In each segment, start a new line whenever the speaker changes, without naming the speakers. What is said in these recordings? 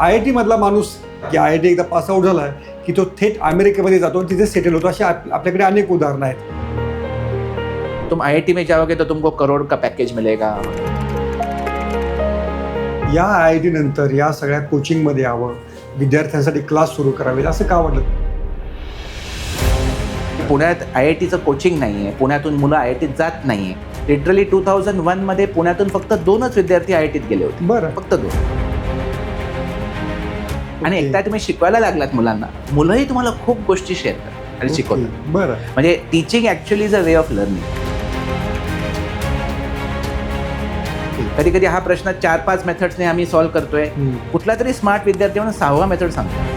IIT मधला माणूस की IIT एकदा पास आउट झाला की तो थेट अमेरिकेमध्ये जातो आणि तिथे सेटल होतो. अशी आपल्याकडे अनेक उदाहरणं आहेत.
तुम IIT में जाओगे तो तुमको करोड़ का पैकेज मिलेगा.
या IIT नंतर या सगळ्या कोचिंगमध्ये यावं, विद्यार्थ्यांसाठी क्लास सुरू करावेत असं का वाटलं?
पुण्यात IITचं कोचिंग नाही आहे. पुण्यातून मुलं IITत जात नाही आहे. लिटरली 2001 मध्ये पुण्यातून फक्त 2च विद्यार्थी IITत गेले होते.
बरं.
फक्त 2. आणि एकदा तुम्ही शिकवायला लागलात मुलांना, मुलंही तुम्हाला खूप गोष्टी शेअर करतात आणि शिकवतात.
बरं.
म्हणजे teaching actually is a way of learning. कधी कधी हा प्रश्न 4-5 मेथड्सने आम्ही सॉल्व्ह करतोय. कुठला तरी स्मार्ट विद्यार्थी म्हणून 6वा मेथड सांगतो.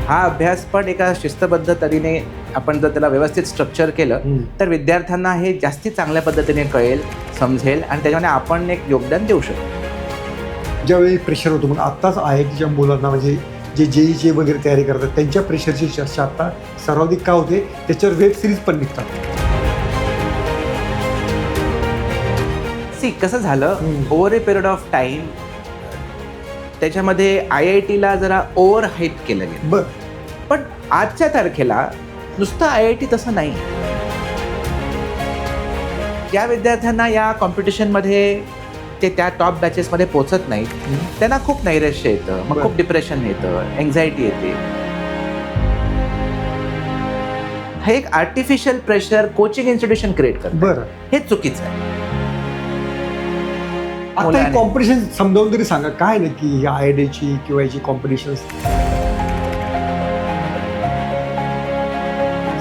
हा अभ्यास पण एका शिस्तबद्ध तऱ्हेने आपण जर त्याला व्यवस्थित स्ट्रक्चर केलं तर विद्यार्थ्यांना हे जास्ती चांगल्या पद्धतीने कळेल, समजेल आणि त्याच्यामध्ये आपण एक योगदान देऊ शकतो.
ज्यावेळी प्रेशर होतो, मग आत्ताच IITच्या मुलांना म्हणजे जे JEE वगैरे तयारी करतात त्यांच्या प्रेशरची चर्चा आता सर्वाधिक का होते? त्याच्यावर वेब सिरीज पण निघतात.
कसं झालं, over A period of time त्याच्यामध्ये IITला जरा ओव्हर हाईप केलं गेलं.
बरं.
पण आजच्या तारखेला नुसतं IIT तसं नाही. ज्या विद्यार्थ्यांना या कॉम्पिटिशनमध्ये ते त्या टॉप बॅचेसमध्ये पोहोचत नाहीत त्यांना खूप नैराश्य येतं, मग खूप डिप्रेशन येतं, एन्झायटी येते. हे एक artificial pressure coaching institution create करतं.
बरं.
हे चुकीचं आहे.
आता ही कॉम्पिटिशन समजावून तरी सांगा, काय नक्की या IITची किंवा याची कॉम्पिटिशन?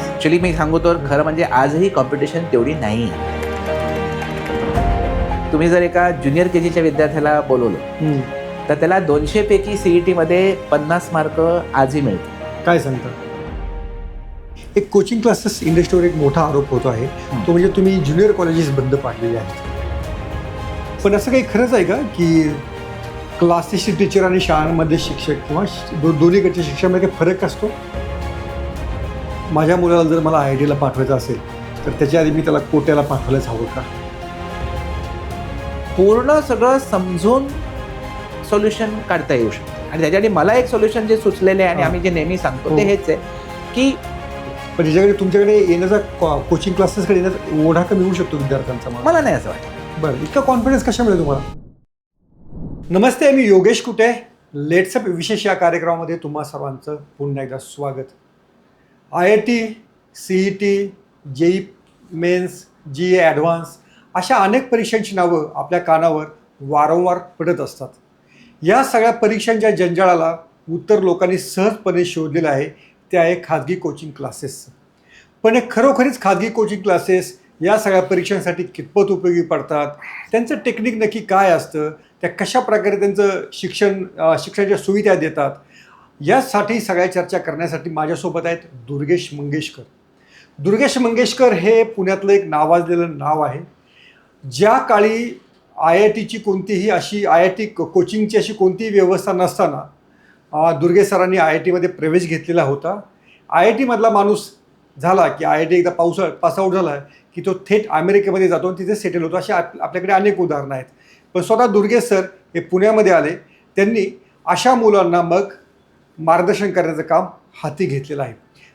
ॲक्च्युली मी सांगू तर खरं म्हणजे आजही कॉम्पिटिशन तेवढी नाही. तुम्ही जर एका ज्युनियर KGच्या विद्यार्थ्याला बोलवलं तर त्याला 200 पैकी CET मध्ये 50 मार्क आजही मिळतात.
काय सांगता? एक कोचिंग क्लासेस इंडस्ट्रीवर एक मोठा आरोप होतो आहे, तो म्हणजे तुम्ही ज्युनियर कॉलेजेस बंद पाडलेले आहेत. पण असं काही खरंच आहे का की क्लासेसचे टीचर आणि शाळांमध्ये शिक्षक किंवा दोन्हीकडच्या शिक्षणामध्ये काही फरक असतो? माझ्या मुलाला जर मला IITला पाठवायचं असेल तर त्याच्या आधी मी त्याला कोट्याला पाठवायलाच हवं का?
पूर्ण सगळं समजून सोल्युशन काढता येऊ शकतं. आणि त्याच्यासाठी मला एक सोल्युशन जे सुचलेले आहे आणि आम्ही जे नेहमी सांगतो ते हेच आहे की
पण त्याच्याकडे तुमच्याकडे येण्याचा कोचिंग क्लासेसकडे येण्याचा ओढा कमी होऊ शकतो विद्यार्थ्यांचा.
मला नाही असं वाटतं.
बरं, इतका कॉन्फिडन्स कशामुळे तुम्हाला? नमस्ते, मी योगेश कुटे. लेट्सअप विशेष या कार्यक्रमामध्ये तुम्हा सर्वांचं पुन्हा एकदा स्वागत. IIT, CET, JEE mains, GE advance अशा अनेक परीक्षांची नावं आपल्या कानावर वारंवार पडत असतात. या सगळ्या परीक्षांच्या जंजाळाला उत्तर लोकांनी सहजपणे शोधलेलं आहे, ते आहे खाजगी कोचिंग क्लासेस. पण हे खरोखरीच खाजगी कोचिंग क्लासेस या सगळ्या परीक्षांसाठी कितपत उपयोगी पडतात? त्यांचं टेक्निक नक्की काय असतं? त्या कशा प्रकारे त्यांचं शिक्षणाच्या सुविधा देतात? यासाठी सगळ्या चर्चा करण्यासाठी माझ्यासोबत आहेत दुर्गेश मंगेशकर. दुर्गेश मंगेशकर हे पुण्यातलं एक नावाजलेलं नाव आहे. ज्या काळी IITची कोणतीही अशी IIT कोचिंगची अशी कोणतीही व्यवस्था नसताना दुर्गेश सरांनी IITमध्ये प्रवेश घेतलेला होता. IIT मधला माणूस झाला की IIT एकदा पास आउट झाला की तो थेट अमेरिकेमध्ये जातो आणि तिथे सेटल होतो. अशी आपल्याकडे अनेक उदाहरणं आहेत. पण स्वतः दुर्गेश सर हे पुण्यामध्ये आले. त्यांनी अशा मुलांना मग मार्गदर्शन करण्याचं काम हाती घेतलेलं आहे.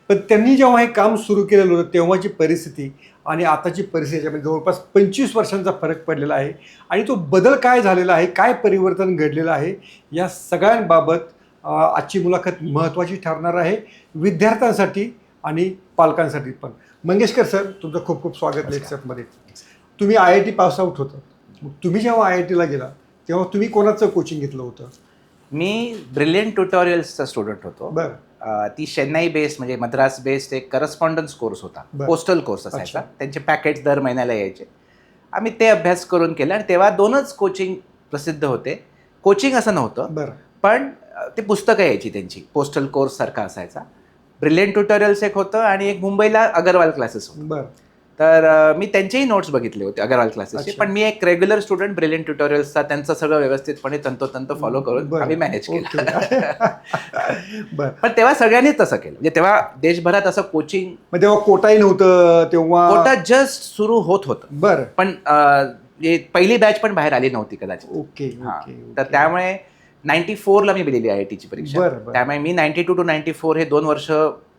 पण त्यांनी जेव्हा हे काम सुरू केलेलं होतं तेव्हाची परिस्थिती आणि आताची परिस्थिती याच्यामध्ये जवळपास 25 वर्षांचा फरक पडलेला आहे. आणि तो बदल काय झालेला आहे, काय परिवर्तन घडलेलं आहे, या सगळ्यांबाबत आजची मुलाखत महत्त्वाची ठरणार आहे विद्यार्थ्यांसाठी आणि पालकांसाठी पण. मंगेशकर सर, तुमचं खूप खूप स्वागत लेट्सअपमध्ये. तुम्ही IIT पास आउट होतं. मग तुम्ही जेव्हा IITला गेला तेव्हा तुम्ही कोणाचं कोचिंग घेतलं होतं?
मी ब्रिलियंट ट्युटोरियल्सचा स्टुडंट होतो.
बरं.
ती चेन्नई बेस्ड म्हणजे मद्रास बेस्ड एक करस्पॉन्डन्स कोर्स होता. पोस्टल कोर्स असायचा. त्यांचे पॅकेट्स दर महिन्याला यायचे. आम्ही ते अभ्यास करून केला आणि तेव्हा 2च कोचिंग प्रसिद्ध होते. कोचिंग असं नव्हतं.
बरं.
पण ते पुस्तकं यायची त्यांची, पोस्टल कोर्स सारखा असायचा. ब्रिलियंट ट्युटोरियल्स एक होतं आणि एक मुंबईला अगरवाल क्लासेस होतं.
बरं.
तर मी त्यांचेही नोट्स बघितले होते अगरवाल क्लासेसचे. पण मी एक रेग्युलर स्टुडंट ब्रिलियंट ट्युटोरियल्सचा त्यांचं सगळं व्यवस्थितपणे तंतोतंत फॉलो करून आम्ही मॅनेज केलं. पण तेव्हा सगळ्यांनी तसं केलं. म्हणजे तेव्हा देशभरात असं कोचिंग,
तेव्हा कोटाही नव्हतं, तेव्हा
कोटा जस्ट सुरू होत होतं.
बरं.
पण पहिली बॅच पण बाहेर आली नव्हती कदाचित.
ओके.
तर त्यामुळे 94ला मी दिलेली IIT ची परीक्षा. त्यामुळे मी 92 to 94 हे 2 वर्ष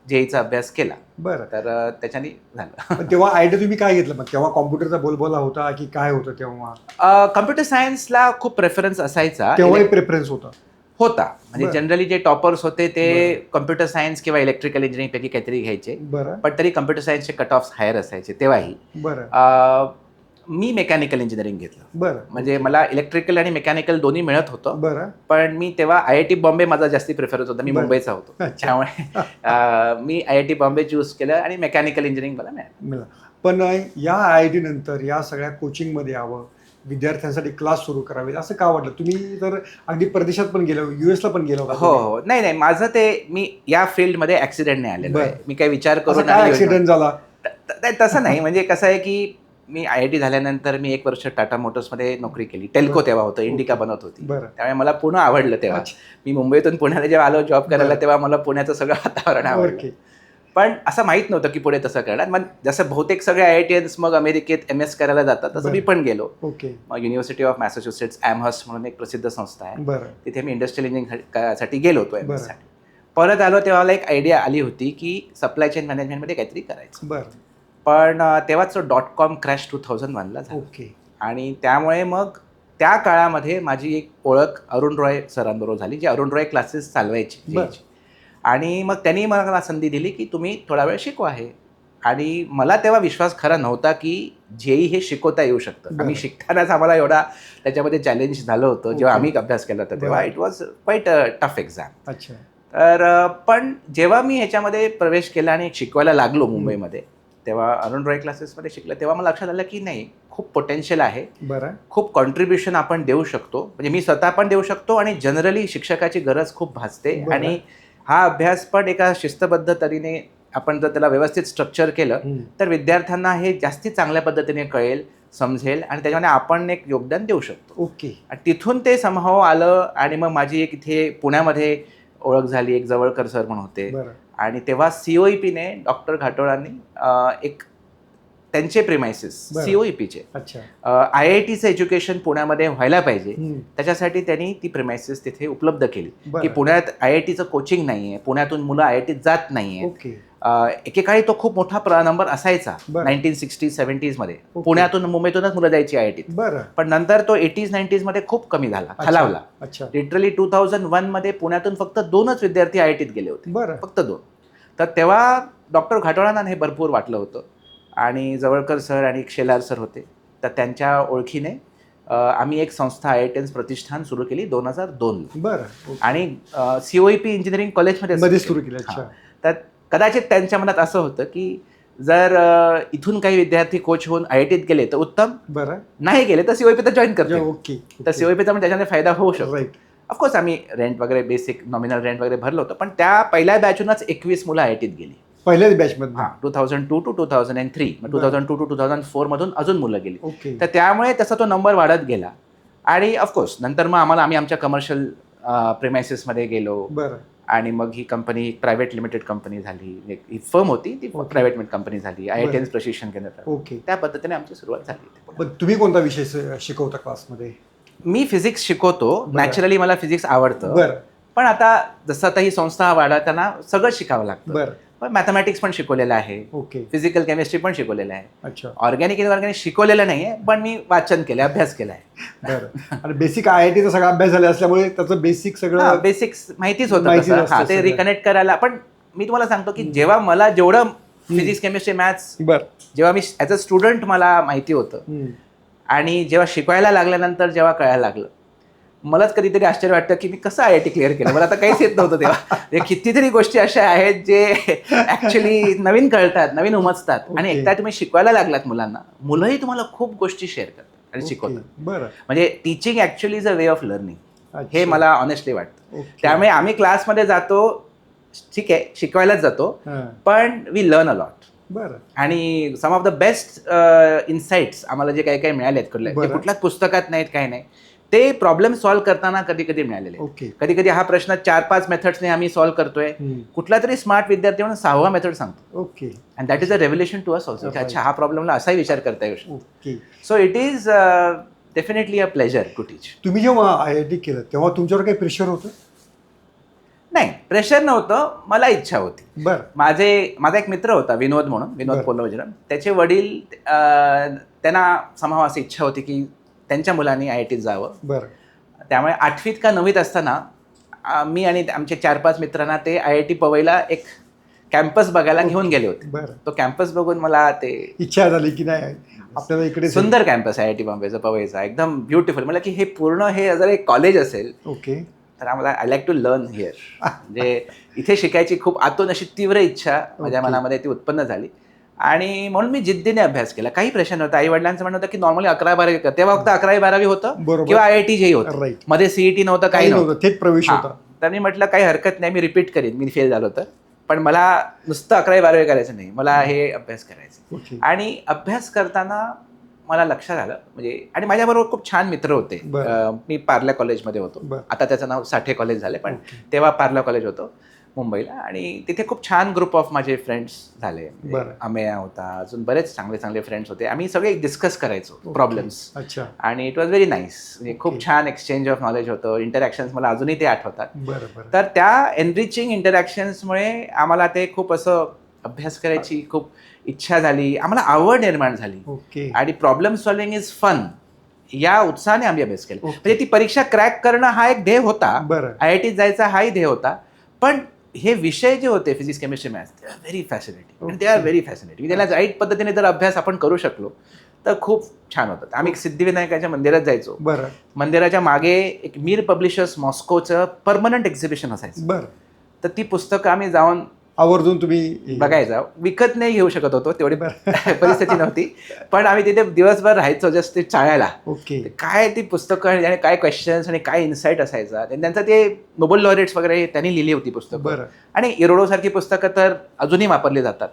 जेईचा अभ्यास केला.
बरं.
तर त्याच्याने झालं.
तेव्हा IIT तुम्ही काय घेतलं मग? तेव्हा कॉम्प्युटरचा बोलबोला होता की काय होतं तेव्हा?
कम्प्युटर सायन्सला खूप प्रेफरन्स असायचा.
तेव्हाही प्रेफरन्स होता? म्हणजे
जनरली जे टॉपर्स होते ते कम्प्युटर सायन्स किंवा इलेक्ट्रिकल इंजिनिअरिंग पैकी काहीतरी घ्यायचे. पण तरी कम्प्युटर सायन्सचे कट ऑफ हायर असायचे तेव्हाही. मी मेकॅनिकल इंजिनिअरिंग घेतलं. म्हणजे मला इलेक्ट्रिकल आणि मेकॅनिकल दोन्ही मिळत होतं. पण मी तेव्हा IIT बॉम्बे माझा जास्ती प्रेफरन्स होता. मी मुंबईचा होतो, त्यामुळे मी IIT बॉम्बे चूज केलं आणि मेकॅनिकल इंजिनिअरिंग मला मिळालं.
पण या IIT नंतर या सगळ्या कोचिंगमध्ये यावं, विद्यार्थ्यांसाठी क्लास सुरू करावे असं का वाटलं? तुम्ही तर अगदी परदेशात पण गेलो, US ला पण गेलो.
हो. नाही, माझं ते मी या फील्डमध्ये ऍक्सिडेंटने आलेलो आहे. मी काही विचार करून
ऍक्सिडेंट झाला
तसं नाही. म्हणजे कसं आहे की मी IIT झाल्यानंतर मी 1 वर्ष टाटा मोटर्समध्ये नोकरी केली. टेल्को तेव्हा होतं, इंडिका बनत होती. त्यामुळे मला पुणे आवडलं. तेव्हा मी मुंबईतून पुण्याला जेव्हा आलो जॉब करायला तेव्हा मला पुण्याचं सगळं वातावरण आवडलं. पण असं माहीत नव्हतं की पुढे तसं करणार. मग जसं बहुतेक सगळे IITians मग अमेरिकेत MS करायला जातात तसं मी पण गेलो. मग युनिव्हर्सिटी ऑफ मॅसेच्युसेट्स ॲमहर्स्ट म्हणून एक प्रसिद्ध संस्था आहे, तिथे मी इंडस्ट्रियल इंजिनिअरिंग साठी गेलो होतो MS साठी. परत आलो तेव्हा मला एक आयडिया आली होती की सप्लाय चेन मॅनेजमेंटमध्ये काहीतरी करायचं. पण तेव्हाच .com क्रॅश 2001ला झाला. आणि त्यामुळे मग त्या काळामध्ये माझी एक ओळख अरुण रॉय सरांबरोबर झाली, जे अरुण रॉय क्लासेस चालवायचे. आणि मग त्यांनी मला संधी दिली की तुम्ही थोडा वेळ शिकवा आहे. आणि मला तेव्हा विश्वास खरा नव्हता की जेई हे शिकवता येऊ शकतं. आम्ही शिकतानाच आम्हाला एवढा त्याच्यामध्ये चॅलेंज झालं होतं जेव्हा आम्ही अभ्यास केला होता तेव्हा. It was quite a tough exam. तर पण जेव्हा मी ह्याच्यामध्ये प्रवेश केला आणि शिकवायला लागलो मुंबईमध्ये, तेव्हा अरुण रॉय क्लासेसमध्ये शिकलं तेव्हा मला लक्षात आलं की नाही, खूप पोटेन्शियल आहे, खूप कॉन्ट्रीब्युशन आपण देऊ शकतो. म्हणजे मी स्वतः पण देऊ शकतो आणि जनरली शिक्षकाची गरज खूप भासते. आणि हा अभ्यास पण एका शिस्तबद्ध तऱ्हेने आपण जर त्याला व्यवस्थित स्ट्रक्चर केलं तर विद्यार्थ्यांना हे जास्ती चांगल्या पद्धतीने कळेल, समजेल आणि त्याच्यामध्ये आपण एक योगदान देऊ शकतो. आणि तिथून ते समहाव आलं. आणि मग माझी एक इथे पुण्यामध्ये ओळख झाली, एक जवळकर सर म्हणून होते. आणि तेव्हा COEPने डॉक्टर घाटोळांनी एक त्यांचे प्रिमायसेस COEPचे IITचं एज्युकेशन पुण्यामध्ये व्हायला पाहिजे त्याच्यासाठी त्यांनी ती प्रिमायसेस तिथे उपलब्ध केली. की पुण्यात IITचं कोचिंग नाहीये, पुण्यातून मुलं IITत जात नाहीये. एकेकाळी तो खूप मोठा नंबर असायचा 1960s 70s मध्ये. पुण्यातून मुंबईतूनच मुलं जायची IITत. पण नंतर तो 80s 90s मध्ये खूप कमी झाला, खालावला. लिटरली 2001 मध्ये पुण्यातून फक्त 2च विद्यार्थी IITत गेले होते, फक्त 2. तर तेव्हा डॉक्टर घाटोळांना हे भरपूर वाटलं होतं. आणि जवळकर सर आणि शेलार सर होते, तर त्यांच्या ओळखीने आम्ही एक संस्था IITians प्रतिष्ठान सुरू केली 2002ला. आणि COEP इंजिनिअरिंग कॉलेजमध्ये सुरू केली. तर कदाचित त्यांच्या मनात असं होतं की जर इथून काही विद्यार्थी कोच होऊन IITत गेले तर उत्तम, नाही गेले तर COEP जॉईन करतील. तर COEPचा पण त्याच्यामध्ये फायदा होऊ शकतो. ऑफकोर्स आम्ही रेंट वगैरे, बेसिक नॉमिनल रेंट वगैरे भरलं होतं. पण त्या पहिल्या बॅचूनच 21 मुलं IITत गेली. पहिल्याच बॅचमध्ये 2002 to 2003, 2002 to 2004 मधून अजून मुलं गेली. तर त्यामुळे तसा तो नंबर वाढत गेला. आणि ऑफकोर्स नंतर मग आम्ही आमच्या कमर्शियल प्रिमायसेसमध्ये गेलो. आणि मग ही कंपनी प्रायव्हेट लिमिटेड कंपनी झाली. ही फर्म होती, ती प्रायव्हेट कंपनी झाली. IITians प्रशिक्षण केंद्र. त्या पद्धतीने आमची सुरुवात झाली.
तुम्ही कोणता विषय शिकवता क्लासमध्ये?
मी फिजिक्स शिकवतो. नॅचरली मला फिजिक्स आवडतं. पण आता जसं आता ही संस्था वाढवताना सगळं शिकावं लागतं. पण मॅथमॅटिक्स पण शिकवलेलं आहे, फिजिकल केमिस्ट्री पण शिकवलेलं आहे. ऑर्गॅनिक इनऑर्गॅनिक शिकवलेलं नाहीये, पण मी वाचन केलं, अभ्यास केलाय. आणि बेसिक IITचा सगळा अभ्यास झाला असल्यामुळे त्याचं बेसिक्स माहितीच होतं, ते रिकनेक्ट करायला. पण मी तुम्हाला सांगतो की जेव्हा मला जेवढं फिजिक्स केमिस्ट्री मॅथ्स जेव्हा मी ॲज अ स्टुडंट मला माहिती होतं आणि जेव्हा शिकवायला लागल्यानंतर जेव्हा कळायला लागलं, मलाच कधीतरी आश्चर्य वाटतं की मी कसं IIT क्लिअर केलं. मला आता काहीच येत नव्हतं तेव्हा. कितीतरी गोष्टी अशा आहेत जे ऍक्च्युली नवीन कळतात, नवीन उमजतात. आणि एकदा तुम्ही शिकवायला लागलात मुलांना, मुलंही तुम्हाला खूप गोष्टी शेअर करतात आणि शिकवतात. म्हणजे teaching actually is a way of learning, हे मला ऑनेस्टली वाटतं. त्यामुळे आम्ही क्लासमध्ये जातो, ठीक आहे, शिकवायलाच जातो, पण वी लर्न अ लॉट. आणि सम ऑफ द बेस्ट इन्साइट्स आम्हाला जे काही काही मिळालेत, कुठल्याच पुस्तकात नाहीत, काही नाही, ते प्रॉब्लेम सॉल्व्ह करताना कधी कधी मिळालेले.
ओके.
कधी कधी हा प्रश्न 4-5 मेथड्सने आम्ही सॉल्व्ह करतोय, कुठला तरी स्मार्ट विद्यार्थी म्हणून 6वा मेथड सांगतो.
Okay.
And that is a revolution to us also. अच्छा, हा प्रॉब्लेमला असाही विचार करता येऊ शकतो.
Okay.
So it is definitely a pleasure to teach.
तुम्ही जेव्हा IIT केलं तेव्हा तुमच्यावर काही प्रेशर होतं?
नाही, प्रेशर नव्हतं, मला इच्छा होती.
बरं.
माझा एक मित्र होता विनोद म्हणून, विनोद पोलवजरम. त्याचे वडील, त्यांना समाव अशी इच्छा होती की त्यांच्या मुलांनी IITत जावं.
बरं.
त्यामुळे 8वीत का 9वीत असताना मी आणि आमचे 4-5 मित्रांना ते IIT पवईला एक कॅम्पस बघायला घेऊन गेले होते.
बरं.
तो कॅम्पस बघून मला ते
इच्छा झाली की नाही आपल्याला इकडे
सुंदर कॅम्पस IIT बॉम्बेचा पवईचा, एकदम ब्युटिफुल. मला की हे पूर्ण हे जर एक कॉलेज असेल
ओके
तर आम्हाला I like to learn here. म्हणजे इथे शिकायची खूप आतून अशी तीव्र इच्छा माझ्या मनामध्ये ती उत्पन्न झाली आणि म्हणून मी जिद्दीने अभ्यास केला. काही प्रश्न नव्हता. आई वडिलांचं म्हणणं होतं की नॉर्मली 11-12 कर, तेव्हा फक्त 11-12 होतं किंवा IIT जेही होतं, मध्ये CET नव्हतं, काही नव्हतं,
थेट प्रवेश होता.
तर मी म्हटलं काही हरकत नाही, मी रिपीट करीन, मी फेल झालो तर, पण मला नुसतं 11-12 करायचं नाही, मला हे अभ्यास करायचं. आणि अभ्यास करताना मला लक्षात आलं म्हणजे, आणि माझ्याबरोबर खूप छान मित्र होते. मी पार्ला कॉलेजमध्ये होतो, आता त्याचं नाव साठे कॉलेज झाले, पण तेव्हा पार्ला कॉलेज होतं मुंबईला. आणि तिथे खूप छान ग्रुप ऑफ माझे फ्रेंड्स झाले. अमेया होता, अजून बरेच चांगले चांगले फ्रेंड्स होते. आम्ही सगळे डिस्कस करायचो प्रॉब्लेम्स, आणि इट वॉज व्हेरी नाईस. म्हणजे खूप छान एक्सचेंज ऑफ नॉलेज होतं, इंटरॅक्शन्स मला अजूनही ते आठवतात. तर त्या एनरिचिंग इंटरॅक्शन्समुळे आम्हाला ते खूप असं अभ्यास करायची खूप इच्छा झाली, आम्हाला आवड निर्माण झाली. आणि प्रॉब्लेम सॉल्व्हिंग इज फन या उत्साहाने आम्ही अभ्यास केला. म्हणजे ती परीक्षा क्रॅक करणं हा एक ध्येय होता, IITत जायचा हाही ध्येय होता. पण हे विषय जे होते physics, chemistry, maths, they are very fascinating. They are very fascinating. त्याला राईट पद्धतीने जर अभ्यास आपण करू शकलो तर खूप छान होतं. आम्ही सिद्धिविनायकाच्या मंदिरात जायचो. मंदिराच्या मागे एक मीर पब्लिशर्स मॉस्कोचं परमनंट एक्झिबिशन असायचं. तर ती पुस्तकं आम्ही जाऊन
आवर्जून तुम्ही
बघायचा. विकत नाही घेऊ शकत होतो, तेवढी परिस्थिती नव्हती, पण आम्ही तिथे दिवसभर राहायचो जस्ट ते चाळायला. काय ती पुस्तकं आणि काय क्वेश्चन्स आणि काय इन्साईट असायचा. त्यांचं ते नोबेल लॉरेट्स वगैरे त्यांनी लिहिली होती पुस्तकं, आणि इरोडो सारखी पुस्तकं तर अजूनही वापरली जातात.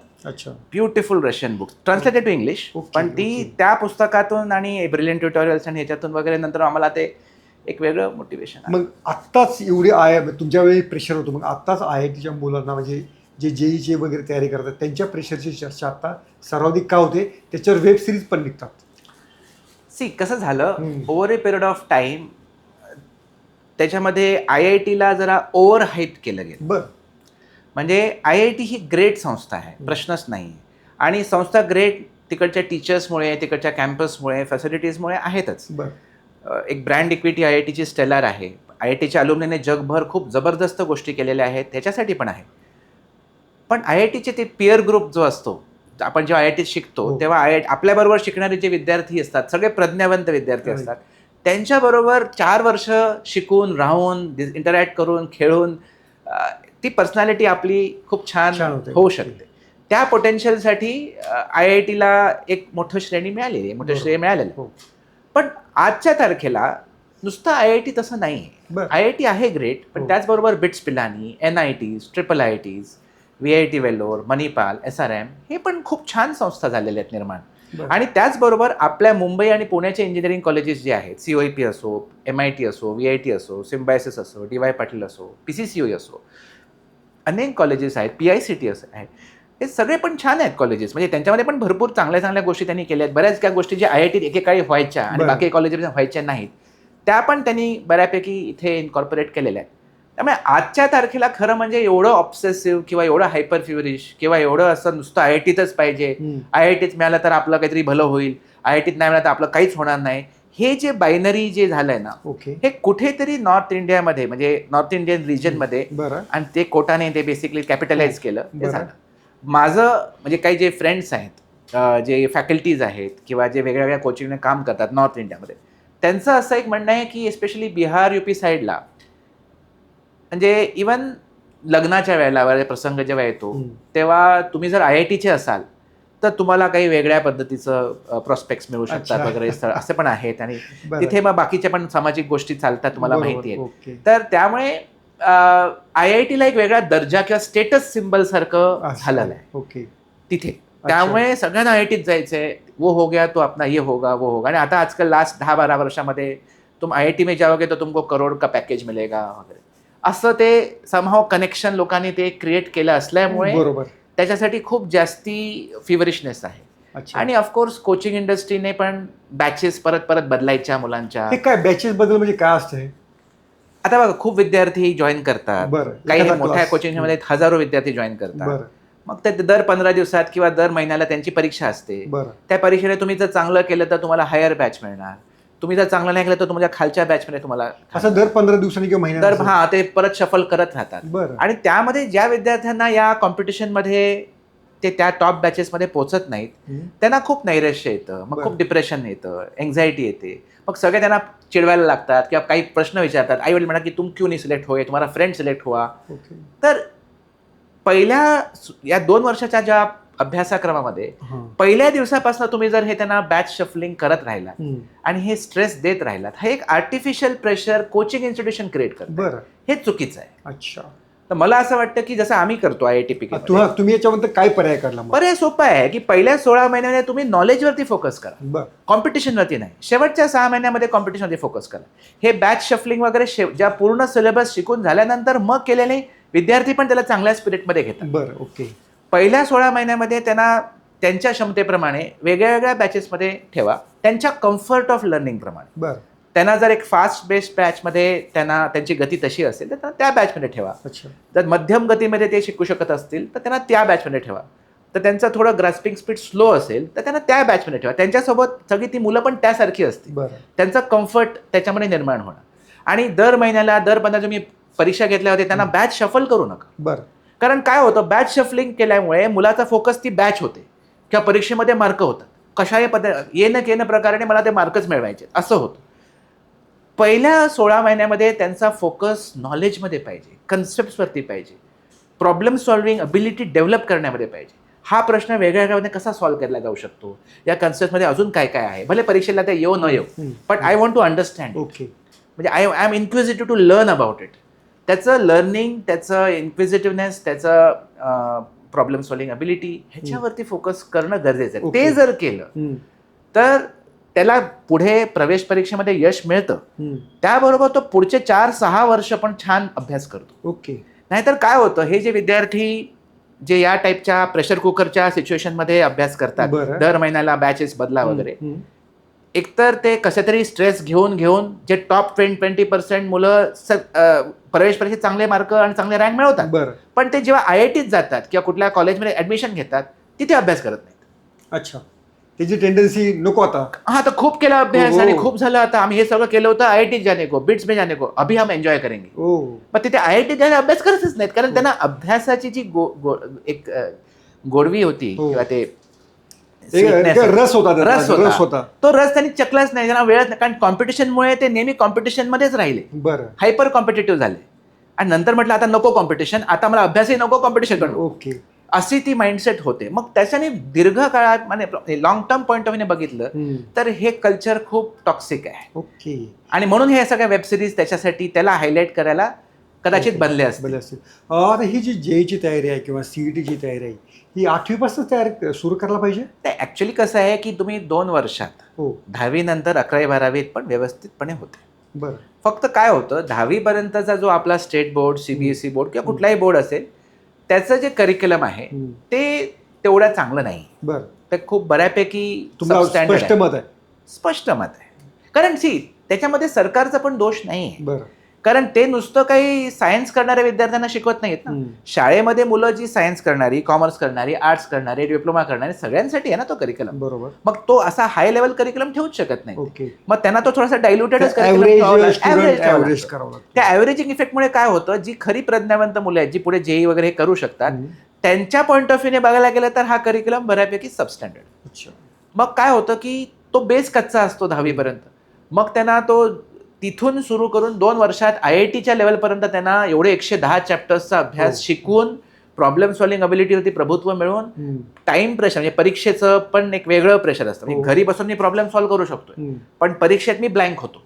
Beautiful Russian books translated to English. पण ती त्या पुस्तकातून आणि ब्रिलियंट ट्युटोरियल्स आणि ह्याच्यातून वगैरे नंतर आम्हाला ते एक वेगळं मोटिवेशन.
मग आत्ताच एवढी तुमच्या वेळी प्रेशर होतं, मग आत्ताच IITच्या मुलांना म्हणजे जे JEE वगैरे तयारी करतात त्यांच्या प्रेशरची चर्चा आता सर्वाधिक का होते, त्याच्यावर वेब सिरीज पण निघतात.
कसं झालं, over A period of time त्याच्यामध्ये IITला जरा ओव्हर हाईप केलं गेलं. म्हणजे IIT ही ग्रेट संस्था आहे, प्रश्नच नाही. आणि संस्था ग्रेट तिकडच्या टीचर्समुळे, तिकडच्या कॅम्पसमुळे, फॅसिलिटीजमुळे आहेतच. एक ब्रँड इक्विटी IITची स्टेलर आहे. IITच्या अलुमनीने जगभर खूप जबरदस्त गोष्टी केलेल्या आहेत, त्याच्यासाठी पण आहे. पण IITचे ते पिअर ग्रुप जो असतो, आपण जेव्हा IITत शिकतो तेव्हा आपल्याबरोबर शिकणारे जे विद्यार्थी असतात, सगळे प्रज्ञावंत विद्यार्थी असतात. त्यांच्याबरोबर 4 वर्ष शिकून, राहून, इंटरॅक्ट करून, खेळून ती पर्सनॅलिटी आपली खूप छान होऊ शकते. त्या पोटेन्शियलसाठी IITला एक मोठं श्रेणी मिळालेली आहे, मोठं श्रेय मिळालेलं. पण आजच्या तारखेला नुसतं IIT तसं नाही आहे. IIT आहे ग्रेट, पण त्याचबरोबर bits Pilani, NITs, IIITs, VIT Vellore, Manipal, SRM हे पण खूप छान संस्था झालेल्या आहेत निर्माण. आणि त्याचबरोबर आपल्या मुंबई आणि पुण्याचे इंजिनिअरिंग कॉलेजेस जे आहेत, COEP असो, MIT असो, VIT असो, सिम्बायसिस असो, DY पाटील असो, PCCOE असो, अनेक कॉलेजेस आहेत, PICT असं आहे, हे सगळे पण छान आहेत कॉलेजेस. म्हणजे त्यांच्यामध्ये पण भरपूर चांगल्या चांगल्या गोष्टी त्यांनी केल्या आहेत. बऱ्याच काही गोष्टी ज्या IITत एकेकाळी व्हायच्या आणि बाकी कॉलेजेस व्हायच्या नाहीत, त्या पण त्यांनी बऱ्यापैकी इथे इन्कॉर्पोरेट केलेल्या आहेत. त्यामुळे आजच्या तारखेला खरं म्हणजे एवढं ऑब्सेसिव्ह किंवा एवढं हायपर फ्युरिश किंवा एवढं असं नुसतं IITतच पाहिजे, IITत मिळालं तर आपलं काहीतरी भलं होईल, IITत नाही मिळालं तर आपलं काहीच होणार नाही, हे जे बायनरी जे झालंय ना, हे कुठेतरी नॉर्थ इंडियामध्ये, म्हणजे नॉर्थ इंडियन रिजनमध्ये, आणि ते कोटाने ते बेसिकली कॅपिटलाइज केलं, ते झालं. माझं म्हणजे काही जे फ्रेंड्स आहेत, जे फॅकल्टीज आहेत किंवा जे वेगळ्या वेगळ्या कोचिंगने काम करतात नॉर्थ इंडियामध्ये, त्यांचं असं एक म्हणणं आहे की एस्पेशली बिहार UP साईडला, म्हणजे इवन लग्नाच्या वेळेला प्रसंग जेव्हा येतो तेव्हा तुम्ही जर IITचे असाल तर तुम्हाला काही वेगळ्या पद्धतीचं प्रॉस्पेक्ट्स मिळू शकतात वगैरे, असे पण आहेत. आणि तिथे मग बाकीच्या पण सामाजिक गोष्टी चालतात, तुम्हाला माहिती आहे. तर त्यामुळे IITला एक वेगळा दर्जा किंवा स्टेटस सिम्बल सारखं झालेलं आहे तिथे. त्यामुळे सगळ्यांना IITत जायचंय, वो हो गया तो अपना ये होगा वो होगा. आणि आता आजकाल लास्ट 10-12 वर्षामध्ये तुम IIT में जाओगे तो तुमको करोड का पॅकेज मिलेगा वगैरे, असं ते समहाव कनेक्शन लोकांनी ते क्रिएट केलं असल्यामुळे
बरोबर
त्याच्यासाठी खूप जास्ती फिवरिशनेस आहे.
अच्छा.
आणि ऑफकोर्स कोचिंग इंडस्ट्रीने पण बॅचेस परत परत बदलायच्या मुलांच्या.
हे काय बॅचेस बद्दल म्हणजे काय असतं हे?
आता बघा खूप विद्यार्थी जॉईन करतात,
बरं,
काही
एखादा
मोठ्या
class.
कोचिंगमध्ये हजारो विद्यार्थी जॉईन करतात.
बरं
मग ते दर 15 दिवसात किंवा दर महिन्याला त्यांची परीक्षा असते.
बरं
त्या परीक्षेने तुम्ही जर चांगलं केलं तर तुम्हाला हायर बॅच मिळणार, तुम्ही जर चांगलं नाही केलं तर तुमच्या खालच्या बॅचमध्ये तुम्हाला
असं दर 15 दिवसांनी किंवा
दर
महिन्याला
ते परत शफल करत राहतात.
बरं
आणि त्यामध्ये ज्या विद्यार्थ्यांना या कॉम्पिटिशनमध्ये ते त्या टॉप बॅचेसमध्ये पोहोचत नाहीत त्यांना खूप नैराश्य येतं, मग खूप डिप्रेशन येतं, एन्झायटी येते, मग सगळे त्यांना चिडवायला लागतात किंवा काही प्रश्न विचारतात. आई वडील म्हणतात की तुम क्यों नहीं सिलेक्ट हुए, तुम्हाला फ्रेंड सिलेक्ट हुआ.
ओके
तर पहिल्या या 2 वर्षाच्या ज्या अभ्यासक्रमामध्ये पहिल्या दिवसापासून तुम्ही जर हे त्यांना बॅच शफलिंग करत राहिलात आणि हे स्ट्रेस देत राहिलात, हा एक artificial pressure coaching institution create करतं.
बरं
हे चुकीचं आहे.
अच्छा.
तर मला असं वाटतं की जसं आम्ही करतो IIT
तुम्ही याच्यामध्ये काय पर्याय काढला मग?
पर्याय सोपा आहे की पहिल्या 16 महिन्यामध्ये तुम्ही नॉलेजवरती फोकस करा,
बरं
कॉम्पिटिशनवरती नाही. शेवटच्या 6 महिन्यामध्ये कॉम्पिटिशनवरती फोकस करा. हे बॅच शफलिंग वगैरे ज्या पूर्ण सिलेबस शिकून झाल्यानंतर मग केलेले विद्यार्थी पण त्याला चांगल्या स्पिरिटमध्ये घेतात.
बरं ओके.
पहिल्या 16 महिन्यामध्ये त्यांना त्यांच्या क्षमतेप्रमाणे वेगळ्या वेगळ्या बॅचेसमध्ये ठेवा, त्यांच्या कम्फर्ट ऑफ लर्निंग प्रमाणे.
बरं
त्यांना जर एक फास्ट बेस्ड बॅचमध्ये त्यांना त्यांची गती तशी असेल तर त्यांना त्या बॅचमध्ये ठेवा.
अच्छा.
जर मध्यम गतीमध्ये ते शिकू शकत असतील तर त्यांना त्या बॅचमध्ये ठेवा. तर त्यांचं थोडं ग्रास्पिंग स्पीड स्लो असेल तर त्यांना त्या बॅचमध्ये ठेवा. त्यांच्यासोबत सगळी ती मुलं पण त्यासारखी असतील,
बरं
त्यांचं कम्फर्ट त्याच्यामध्ये निर्माण होणार. आणि दर महिन्याला दर 15 तुम्ही परीक्षा घेतल्या होते त्यांना बॅच शफल करू नका.
बरं
कारण काय होतं, बॅच शफलिंग केल्यामुळे मुलाचा फोकस ती बॅच होते किंवा परीक्षेमध्ये मार्क होतात. कशाही येणं केनं प्रकाराने मला ते मार्कच मिळवायचे असं होतं. पहिल्या 16 महिन्यामध्ये त्यांचा फोकस नॉलेजमध्ये पाहिजे, कन्सेप्ट्सवरती पाहिजे, प्रॉब्लेम सॉल्व्हिंग अबिलिटी डेव्हलप करण्यामध्ये पाहिजे. हा प्रश्न वेगळ्या वेगळ्यामध्ये कसा सॉल्व्ह केला जाऊ शकतो, या कन्सेप्टमध्ये अजून काय काय आहे. भले परीक्षेला ते येऊ न येऊ, but I want to understand.
Okay.
म्हणजे I am inquisitive to learn about it. त्याचं लर्निंग, त्याचं इन्क्विजिटिव्हनेस, त्याचं प्रॉब्लेम सॉल्व्हिंग अबिलिटी ह्याच्यावरती फोकस करणं गरजेचं आहे. ते जर केलं तर त्याला पुढे प्रवेश परीक्षेमध्ये यश मिळतं. त्याबरोबर तो पुढचे 4-6 वर्ष पण छान अभ्यास करतो.
ओके.
नाहीतर काय होतं, हे जे विद्यार्थी जे या टाईपच्या प्रेशर कुकरच्या सिच्युएशनमध्ये अभ्यास करतात, दर महिन्याला बॅचेस बदला वगैरे, एकतर ते कसे तरी स्ट्रेस घेऊन जे टॉप 20% मुलं प्रवेश परीक्षेत चांगले मार्क आणि चांगले रँक मिळवतात, पण ते जेव्हा IITत जातात किंवा कुठल्या कॉलेजमध्ये ऍडमिशन घेतात तिथे अभ्यास करत नाहीत.
अच्छा. त्याची टेंडन्सी नको आता.
हा, तर खूप केला अभ्यास आणि खूप झालं, आता आम्ही हे सगळं केलं होतं, IIT जाने को, बिट्स में जाने को, अभी हम एन्जॉय करेंगे. पण तिथे IIT जाणे अभ्यास करतच नाहीत, कारण त्यांना अभ्यासाची जी एक गोडवी होती किंवा ते
रस होता,
तो रस त्यांनी चकलाच नाही, त्यांना वेळच नाही. कारण कॉम्पिटिशनमुळे ते नेहमी कॉम्पिटिशनमध्येच राहिले.
बरं.
हायपर कॉम्पिटेटिव्ह झाले आणि नंतर म्हटलं आता नको कॉम्पिटिशन, आता मला अभ्यासही नको, कॉम्पिटिशन करू.
ओके.
अशी ती माइंडसेट होते. मग त्याच्याने दीर्घ काळात म्हणजे लॉंग टर्म पॉईंट ऑफ व्ह्यूने बघितलं तर हे कल्चर खूप टॉक्सिक आहे.
ओके.
आणि म्हणून हे सगळ्या वेब सिरीज त्याच्यासाठी त्याला हायलाइट करायला कदाचित बनले असतील.
आता ही जी JEEची तयारी आहे किंवा CETची तयारी आहे, ही 8वीपासून तयारी सुरू करायला पाहिजे.
ते ऍक्च्युली कसं आहे की तुम्ही 2 वर्षात 10वी नंतर 11वी-12वीत पण व्यवस्थितपणे होते.
बरं.
फक्त काय होतं, 10वी पर्यंतचा जो आपला स्टेट बोर्ड, CBSE बोर्ड किंवा कुठलाही बोर्ड असेल, त्याचं जे करिक्युलम आहे ते तेवढं चांगलं नाही.
बरं.
ते खूप बऱ्यापैकी
स्पष्ट मत
आहे. कारण त्याच्यामध्ये सरकारचा पण दोष नाही आहे.
बरं.
कारण ते नुसतं काही सायन्स करणाऱ्या विद्यार्थ्यांना शिकवत नाहीत ना. शाळेमध्ये मुलं जी सायन्स करणारी, कॉमर्स करणारी, आर्ट्स करणारी, डिप्लोमा करणारी सगळ्यांसाठी आहे ना तो करिक्युलम.
बरोबर.
मग तो असा हाय लेवल करिक्युलम ठेवूच शकत नाही.
ओके.
मग त्यांना तो थोडासा डायल्युटेडच
त्या
ॲव्हरेजिंग इफेक्टमुळे काय होतं, जी खरी प्रज्ञावंत मुलं आहेत, जी पुढे JEE वगैरे हे करू शकतात, त्यांच्या पॉईंट ऑफ व्ह्यूने बघायला गेलं तर हा करिक्युलम बऱ्यापैकी सबस्टँडर्ड. मग काय होतं की तो बेस कच्चा असतो 10वी पर्यंत. मग त्यांना तो तिथून सुरू करून 2 वर्षात IITच्या लेवलपर्यंत त्यांना एवढे 110 चॅप्टर्सचा अभ्यास शिकवून प्रॉब्लेम सॉल्व्हिंग अबिलिटीवरती प्रभुत्व मिळवून टाइम प्रेशर, म्हणजे परीक्षेचं पण एक वेगळं प्रेशर असतं. म्हणजे घरी बसून मी प्रॉब्लेम सॉल्व्ह करू शकतो, पण परीक्षेत मी ब्लँक होतो,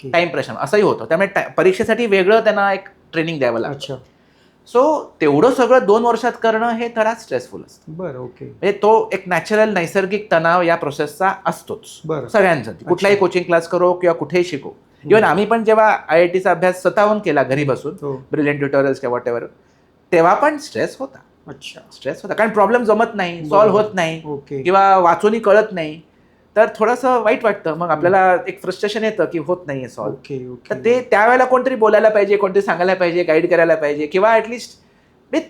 टाइम प्रेशर असंही होतं. त्यामुळे परीक्षेसाठी वेगळं त्यांना एक ट्रेनिंग द्यावं लागतं. सो तेवढं सगळं 2 वर्षात करणं हे थोडा स्ट्रेसफुल असतं.
बरं. ओके.
म्हणजे तो एक नॅचरल नैसर्गिक तणाव या प्रोसेसचा असतोच
बरं.
सगळ्यांसाठी, कुठलाही कोचिंग क्लास करो किंवा कुठेही शिको. इव्हन आम्ही पण जेव्हा IITचा अभ्यास स्वतःहून केला घरी बसून,
हो.
ब्रिलियंट ट्युटोरियल्स किंवा वॉट एव्हर, तेव्हा पण स्ट्रेस होता.
अच्छा.
स्ट्रेस होता कारण प्रॉब्लेम जमत नाही, सॉल्व्ह होत नाही
ओके.
किंवा वाचूनही कळत नाही, तर थोडंसं वाईट वाटतं. मग आपल्याला एक फ्रस्ट्रेशन येतं की होत नाहीये सॉल्व्ह.
ओके.
तर ते त्यावेळेला कोणतरी बोलायला पाहिजे, कोणतरी सांगायला पाहिजे, गाईड करायला पाहिजे किंवा ऍटलिस्ट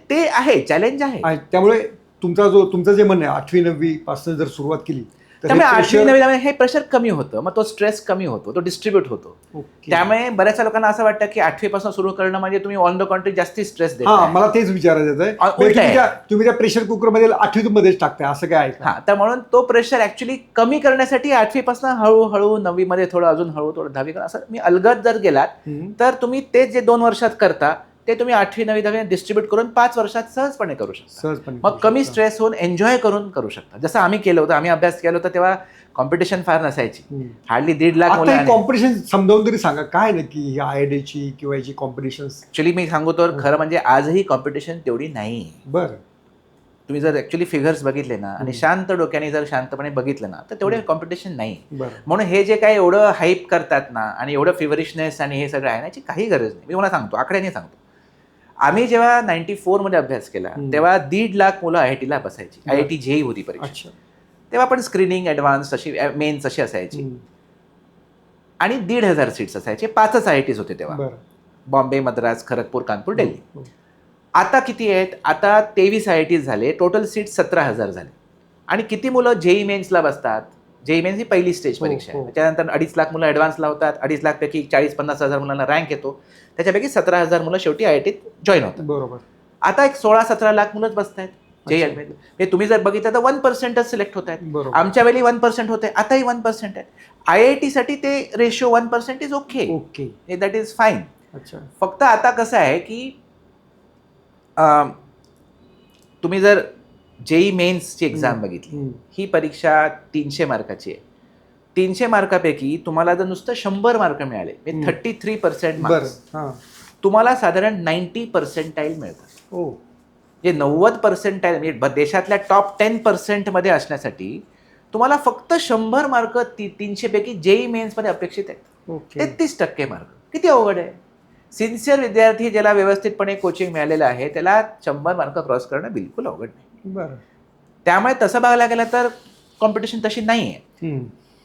ते आहे, चॅलेंज आहे.
त्यामुळे तुमचं जे म्हणणं आहे 8वी-9वी पासून जर सुरुवात केली तर
त्यामुळे
हे
8वी-9वी हे प्रेशर कमी होतं, मग तो स्ट्रेस कमी होतो, तो डिस्ट्रीब्यूट होतो.
ओके.
त्यामुळे बऱ्याच लोकांना असं वाटतं की 8वी पासून सुरू करणं म्हणजे तुम्ही ऑन द कंट्री जास्ती स्ट्रेस
हा,
देता.
मला तेच विचारायचं आहे.
उलट आहे.
तुम्ही त्या प्रेशर कुकर मध्ये 8वी मध्येच टाकताय असं काय आहे का?
हा, तर म्हणून तो प्रेशर ऍक्च्युली कमी करण्यासाठी 8वी पासून हळूहळू 9वी मध्ये थोडं अजून हळू थोडं 10वी असं मी अलगद जर गेलात तर तुम्ही ते जे 2 वर्षात करता ते तुम्ही 8वी 9वी 10वी डिस्ट्रीब्यूट करून 5 वर्षात सहजपणे करू शकता.
सहजपणे
मग कमी स्ट्रेस होऊन एन्जॉय करून करू शकता. जसं आम्ही केलं होतं, आम्ही अभ्यास केला होता तेव्हा कॉम्पिटिशन फार नसायची, हार्डली 1.5 लाख मुलं.
आता कॉम्पिटिशन समजावून तरी सांगा काय नक्की ही IITची किंवा याची कॉम्पिटिशन.
ऍक्च्युली मी सांगू तर खरं म्हणजे आजही कॉम्पिटिशन तेवढी नाही.
बरं.
तुम्ही जर ऍक्च्युली फिगर्स बघितले ना आणि शांत डोक्याने जर शांतपणे बघितलं ना तर तेवढे कॉम्पिटिशन नाही. म्हणून हे जे काही एवढं हाईप करतात ना आणि एवढं फिवरिशनेस आणि हे सगळं आहे ना, याची काही गरज नाही. मी मला सांगतो, आकड्याने सांगतो. आम्ही जेव्हा 94 मध्ये अभ्यास केला तेव्हा 1.5 लाख मुलं IITला बसायची. IIT JEE होती परीक्षा. तेव्हा पण स्क्रीनिंग ऍडव्हान्स अशी मेन्स अशी असायची आणि 1,500 सीट्स असायचे. 5च IITs होते तेव्हा, बॉम्बे, मद्रास, खरगपूर, कानपूर, दिल्ली. आता किती आहेत? आता 23 IITs झाले, टोटल सीट 17,000 झाले. आणि किती मुलं JEE मेन्सला बसतात? JEE मेन्स ही पहिली स्टेज परीक्षा आहे. त्याच्यानंतर 2.5 लाख मुलं ॲडव्हान्सला होतात. 2.5 लाख पैकी 40-50 हजार मुलांना रँक येतो. त्याच्यापैकी 17,000 मुलं शेवटी IITत जॉईन होतात.
बरोबर.
आता एक 16-17 लाख मुलंच बसत आहेत JEE. हे तुम्ही जर बघितलं तर 1%च सिलेक्ट होत आहेत. आमच्या वेळी 1% होते, आताही 1% आहे. IIT साठी ते ratio 1% is okay, that is fine. फक्त आता कसं आहे की तुम्ही जर JEE मेन्सची एक्झाम बघितली, ही परीक्षा 300 मार्काची आहे. 300 मार्कापैकी तुम्हाला जर नुसतं 100 मार्क मिळाले, 33% मार्क्स, तुम्हाला साधारण 90% मिळतात. जे 90% म्हणजे देशातल्या टॉप 10% मध्ये असण्यासाठी तुम्हाला फक्त 100 मार्क 300 पैकी JEE मेन्समध्ये अपेक्षित आहेत. 33% मार्क किती अवघड आहे. सिन्सिअर विद्यार्थी ज्याला व्यवस्थितपणे कोचिंग मिळालेलं आहे त्याला 100 मार्क क्रॉस करणं बिलकुल अवघड नाही. त्यामुळे तसं बघायला गेलं तर कॉम्पिटिशन तशी नाही आहे.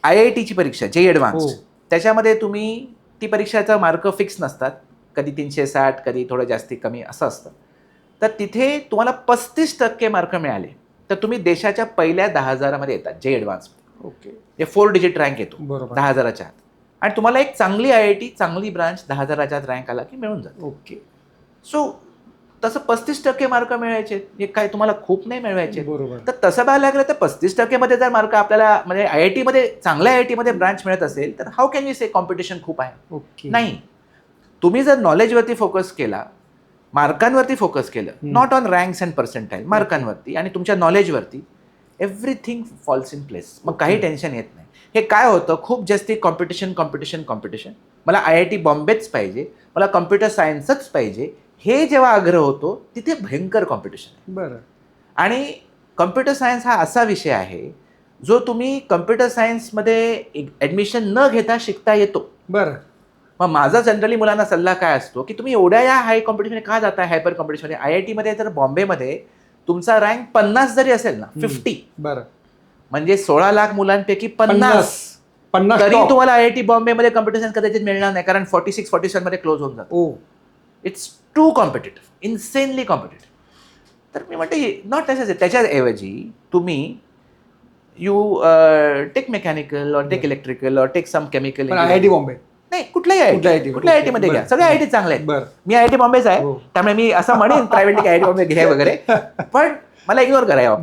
IITची परीक्षा JEE ॲडव्हान्स्ड, त्याच्यामध्ये तुम्ही ती परीक्षाचं मार्क फिक्स नसतात, कधी 360, कधी थोडं जास्ती कमी असं असतं. तर तिथे तुम्हाला 35% मार्क मिळाले तर तुम्ही देशाच्या पहिल्या 10,000 मध्ये येतात JEE ॲडव्हान्स. हे 4 डिजिट रँक येतो 10,000च्या आत. आणि तुम्हाला एक चांगली IIT, चांगली ब्रांच 10,000च्या आत रँक आला की मिळून जातो. सो तसं 35% मार्क मिळवायचे, हे काय तुम्हाला खूप नाही मिळवायचे. तर तसं बघायला लागलं तर 35% मध्ये जर मार्क आपल्याला म्हणजे IIT मध्ये, चांगल्या IIT मध्ये ब्रांच मिळत असेल तर how can you say competition खूप आहे? नाही. तुम्ही जर नॉलेजवरती फोकस केला, मार्कांवरती फोकस केलं, not on ranks and percentile, मार्कांवरती आणि तुमच्या नॉलेजवरती, एव्हरीथिंग फॉल्स इन प्लेस. मग काही टेन्शन येत नाही. हे काय होतं, खूप जास्ती कॉम्पिटिशन कॉम्पिटिशन कॉम्पिटिशन, मला IIT बॉम्बेच पाहिजे, मला कम्प्युटर सायन्सच पाहिजे, हे जेव्हा आग्रह होतो तिथे भयंकर कॉम्पिटिशन आहे. आणि कम्प्युटर सायन्स हा असा विषय आहे जो तुम्ही कम्प्युटर सायन्समध्ये ॲडमिशन न घेता शिकता येतो. मग माझा जनरली मुलांना सल्ला काय असतो की तुम्ही एवढ्या या हाय कॉम्पिटिशन का जाताय, हायपर कॉम्पिटिशनमध्ये? IITमध्ये तर बॉम्बेमध्ये तुमचा रँक 50 जरी असेल ना, 50, म्हणजे 16 लाख मुलांपैकी 50 तरी तुम्हाला IIT बॉम्बेमध्ये कम्प्युटर सायन्स कदाचित मिळणार नाही, कारण 46-47 मध्ये क्लोज होऊन जातो. It's too competitive, insanely competitive. तर मी म्हणते नॉट नेसेसरी. त्याच्याऐवजी तुम्ही you take mechanical or take electrical or take some chemical.
IIT Bombay नाही,
कुठल्याही IIT मध्ये घ्या, सगळे IIT चांगले आहेत. मी IIT बॉम्बेच आहे, त्यामुळे मी असं म्हणेन प्रायव्हेट IIT बॉम्बे घ्या वगैरे, पण मला इग्नोर करा.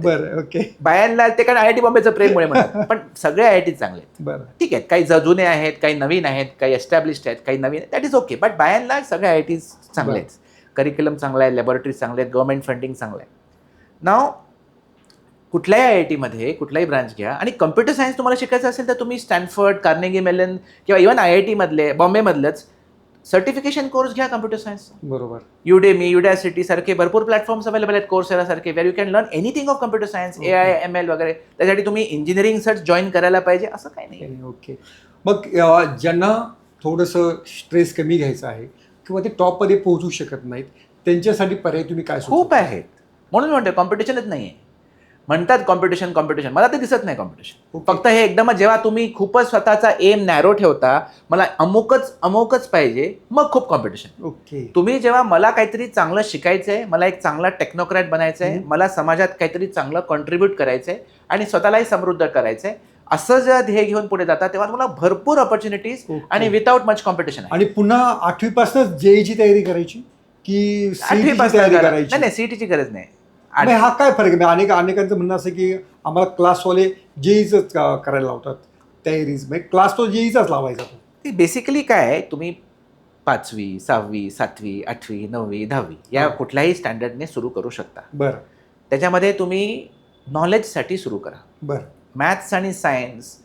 बायांना ते कारण IIT बॉम्बेचं प्रेममुळे म्हणतात, पण सगळे IIT चांगले आहेत. ठीक आहे, काही जुने आहेत, काही नवीन आहेत, काही एस्टॅब्लिश्ड आहेत, काही नवीन आहेत, that is okay. But by and large सगळे IIT चांगले आहेत. करिक्युलम चांगला आहे, लॅबोरेटरीज चांगले आहेत, गव्हर्नमेंट फंडिंग चांगलं आहे. नाव कुठल्याही IIT मध्ये कुठलाही ब्रांच घ्या, आणि कम्प्युटर सायन्स तुम्हाला शिकायचं असेल तर तुम्ही स्टॅनफर्ड, कार्नेगी मेलन किंवा इव्हन IIT मधले, बॉम्बेमधलंच सर्टिफिकेशन कोर्स घ्या कम्प्युटर सायन्स. युडेमी, युडॅसिटी सारखे भरपूर प्लॅटफॉर्म्स अवेलेबल आहेत कोर्सेरा सारखे, where you can learn anything of computer science, AI, ML वगैरे. त्यासाठी तुम्ही इंजिनिअरिंग सर्च जॉईन करायला पाहिजे असं काही नाही.
मग ज्यांना थोडंसं स्ट्रेस कमी घ्यायचा आहे किंवा ते टॉपमध्ये पोहोचू शकत नाहीत, त्यांच्यासाठी पर्याय तुम्ही काय
खूप आहेत. म्हणून म्हणतो कॉम्पिटिशनच नाही आहे. म्हणतात कॉम्पिटिशन कॉम्पिटिशन, मला ते दिसत नाही कॉम्पिटिशन. फक्त हे एकदमच जेव्हा तुम्ही खूपच स्वतःचा एम नॅरो ठेवता, मला अमुकच पाहिजे, मग खूप कॉम्पिटिशन.
ओके.
तुम्ही जेव्हा मला काहीतरी चांगलं शिकायचंय, मला एक चांगला टेक्नोक्रॅट बनायचंय, मला समाजात काहीतरी चांगलं कॉन्ट्रीब्यूट करायचंय आणि स्वतःलाही समृद्ध करायचंय, असं जेव्हा ध्येय घेऊन पुढे जातात तेव्हा तुम्हाला भरपूर ऑपॉर्च्युनिटीज आणि विदाउट मच कॉम्पिटिशन आहे.
आणि पुन्हा 8वीपासूनच जेईची तयारी करायची की सीईटीची तयारी करायची?
नाही, सीईटीची गरज नाही.
हा काय फरक आहे? अनेकांचं म्हणणं असं की आम्हाला क्लासवाले जेईच करायला लावतात तयारीच, म्हणजे क्लास तो जेईचाच लावायचा.
ती बेसिकली काय आहे, तुम्ही 5वी 6वी 7वी 8वी 9वी 10वी या कुठल्याही स्टँडर्डने सुरू करू शकता.
बरं.
त्याच्यामध्ये तुम्ही नॉलेजसाठी सुरू करा.
बरं.
मॅथ्स आणि सायन्स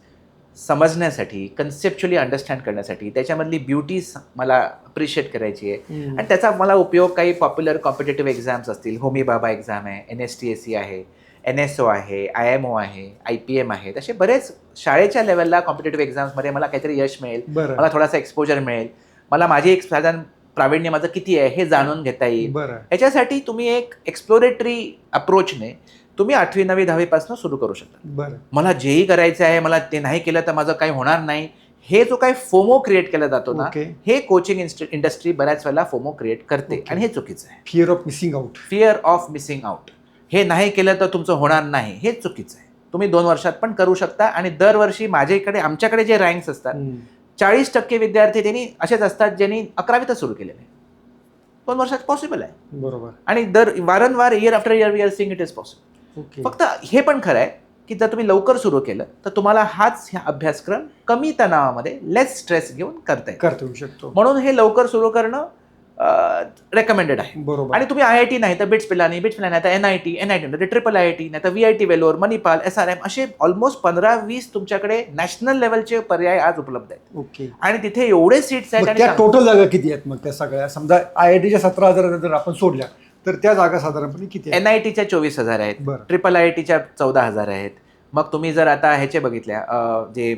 समजण्यासाठी, कन्सेप्च्युअली अंडरस्टँड करण्यासाठी, त्याच्यामधली ब्युटी मला अप्रिशिएट करायची आहे आणि त्याचा मला उपयोग काही पॉप्युलर कॉम्पिटेटिव्ह एक्झाम्स असतील, होमी बाबा एक्झाम आहे, NSTSC आहे, NSO आहे, IMO आहे, IPM आहे, तसे बरेच शाळेच्या लेवलला कॉम्पिटेटिव्ह एक्झाम्समध्ये मला काहीतरी यश मिळेल, मला थोडासा एक्सपोजर मिळेल, मला माझी एक साधारण प्रावीण्य माझं किती आहे हे जाणून घेता येईल. याच्यासाठी तुम्ही एक एक्सप्लोरेटरी अप्रोचने तुम्ही 8वी 9वी 10वी पासून सुरू करू शकता. मला जेही करायचं आहे, मला ते नाही केलं तर माझं काही होणार नाही, हे जो काही फोमो क्रिएट केला जातो ना, हे कोचिंग इंडस्ट्री बऱ्याच वेळेला फोमो क्रिएट करते आणि हे चुकीचं आहे.
Fear of missing out.
हे नाही केलं तर तुमचं होणार नाही, हे चुकीचं आहे. तुम्ही 2 वर्षात पण करू शकता आणि दरवर्षी आमच्याकडे जे रँक्स असतात 40% विद्यार्थी त्यांनी असेच असतात ज्यांनी 11वीतच सुरू केलेले. 2 वर्षात पॉसिबल आहे.
बरोबर.
आणि वारंवार year after year we are seeing it is possible. फक्त हे पण खरं आहे की जर तुम्ही लवकर सुरू केलं तर तुम्हाला हाच अभ्यासक्रम कमी तणावामध्ये लेस स्ट्रेस घेऊन करता
येऊ शकतो.
म्हणून हे लवकर सुरू करणं रेकमेंडेड आहे.
बरोबर.
आणि तुम्ही IIT नाही तर बिट्स पिलानी नाही तर NIT नाही तर ट्रिपल IIT नाही तर VIT वेलोर, मणिपाल, SRM असे ऑलमोस्ट 15-20 तुमच्याकडे नॅशनल लेवलचे पर्याय आज उपलब्ध आहेत.
ओके.
आणि तिथे एवढे सीट्स आहेत.
त्या टोटल जागा किती आहेत मग त्या सगळ्या? समजा IITच्या 17,000 जर आपण सोडल्या तर त्या जागा साधारणपणे किती आहेत?
NITच्या 24,000 आहेत, ट्रिपल IITच्या 14,000 आहेत. मग तुम्ही जर आता ह्याचे बघितल्या जे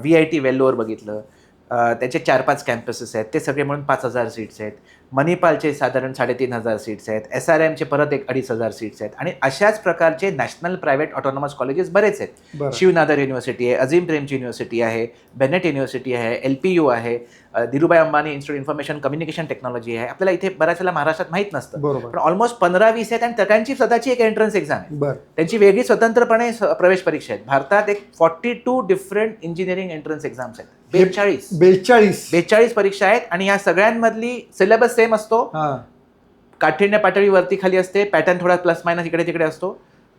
VIT वेल्लोर बघितलं, त्याचे 4-5 कॅम्पसेस आहेत, ते सगळे म्हणून 5,000 सीट्स आहेत. मणिपालचे साधारण 3,500 सीट्स आहेत. SRMचे परत 2,500 सीट्स आहेत. आणि अशाच प्रकारचे नॅशनल प्रायव्हेट ऑटोनॉमस कॉलेजेस बरेच आहेत. शिवनादर युनिव्हर्सिटी आहे, अझीम प्रेमची युनिव्हर्सिटी आहे, बेनेट युनिव्हर्सिटी आहे, LPU आहे, Dhirubhai Ambani institute information communication technology आहे. आपल्याला इथे बऱ्याच वेळेला महाराष्ट्रात माहीत नसतं, पण ऑलमोस्ट 15-20 आहेत आणि त्यांची स्वतःची एक एंट्रन्स एक्झाम आहे. त्यांची वेगळी स्वतंत्रपणे प्रवेश परीक्षा आहेत. भारतात एक 42 डिफरंट इंजिनिअरिंग एंट्रन्स एक्झाम्स आहेत. 42 परीक्षा आहेत आणि या सगळ्यांमधली सिलेबस सेम असतो. काठिण्य पातळी वरती खाली असते, पॅटर्न थोडा प्लस मायनस इकडे तिकडे असतो.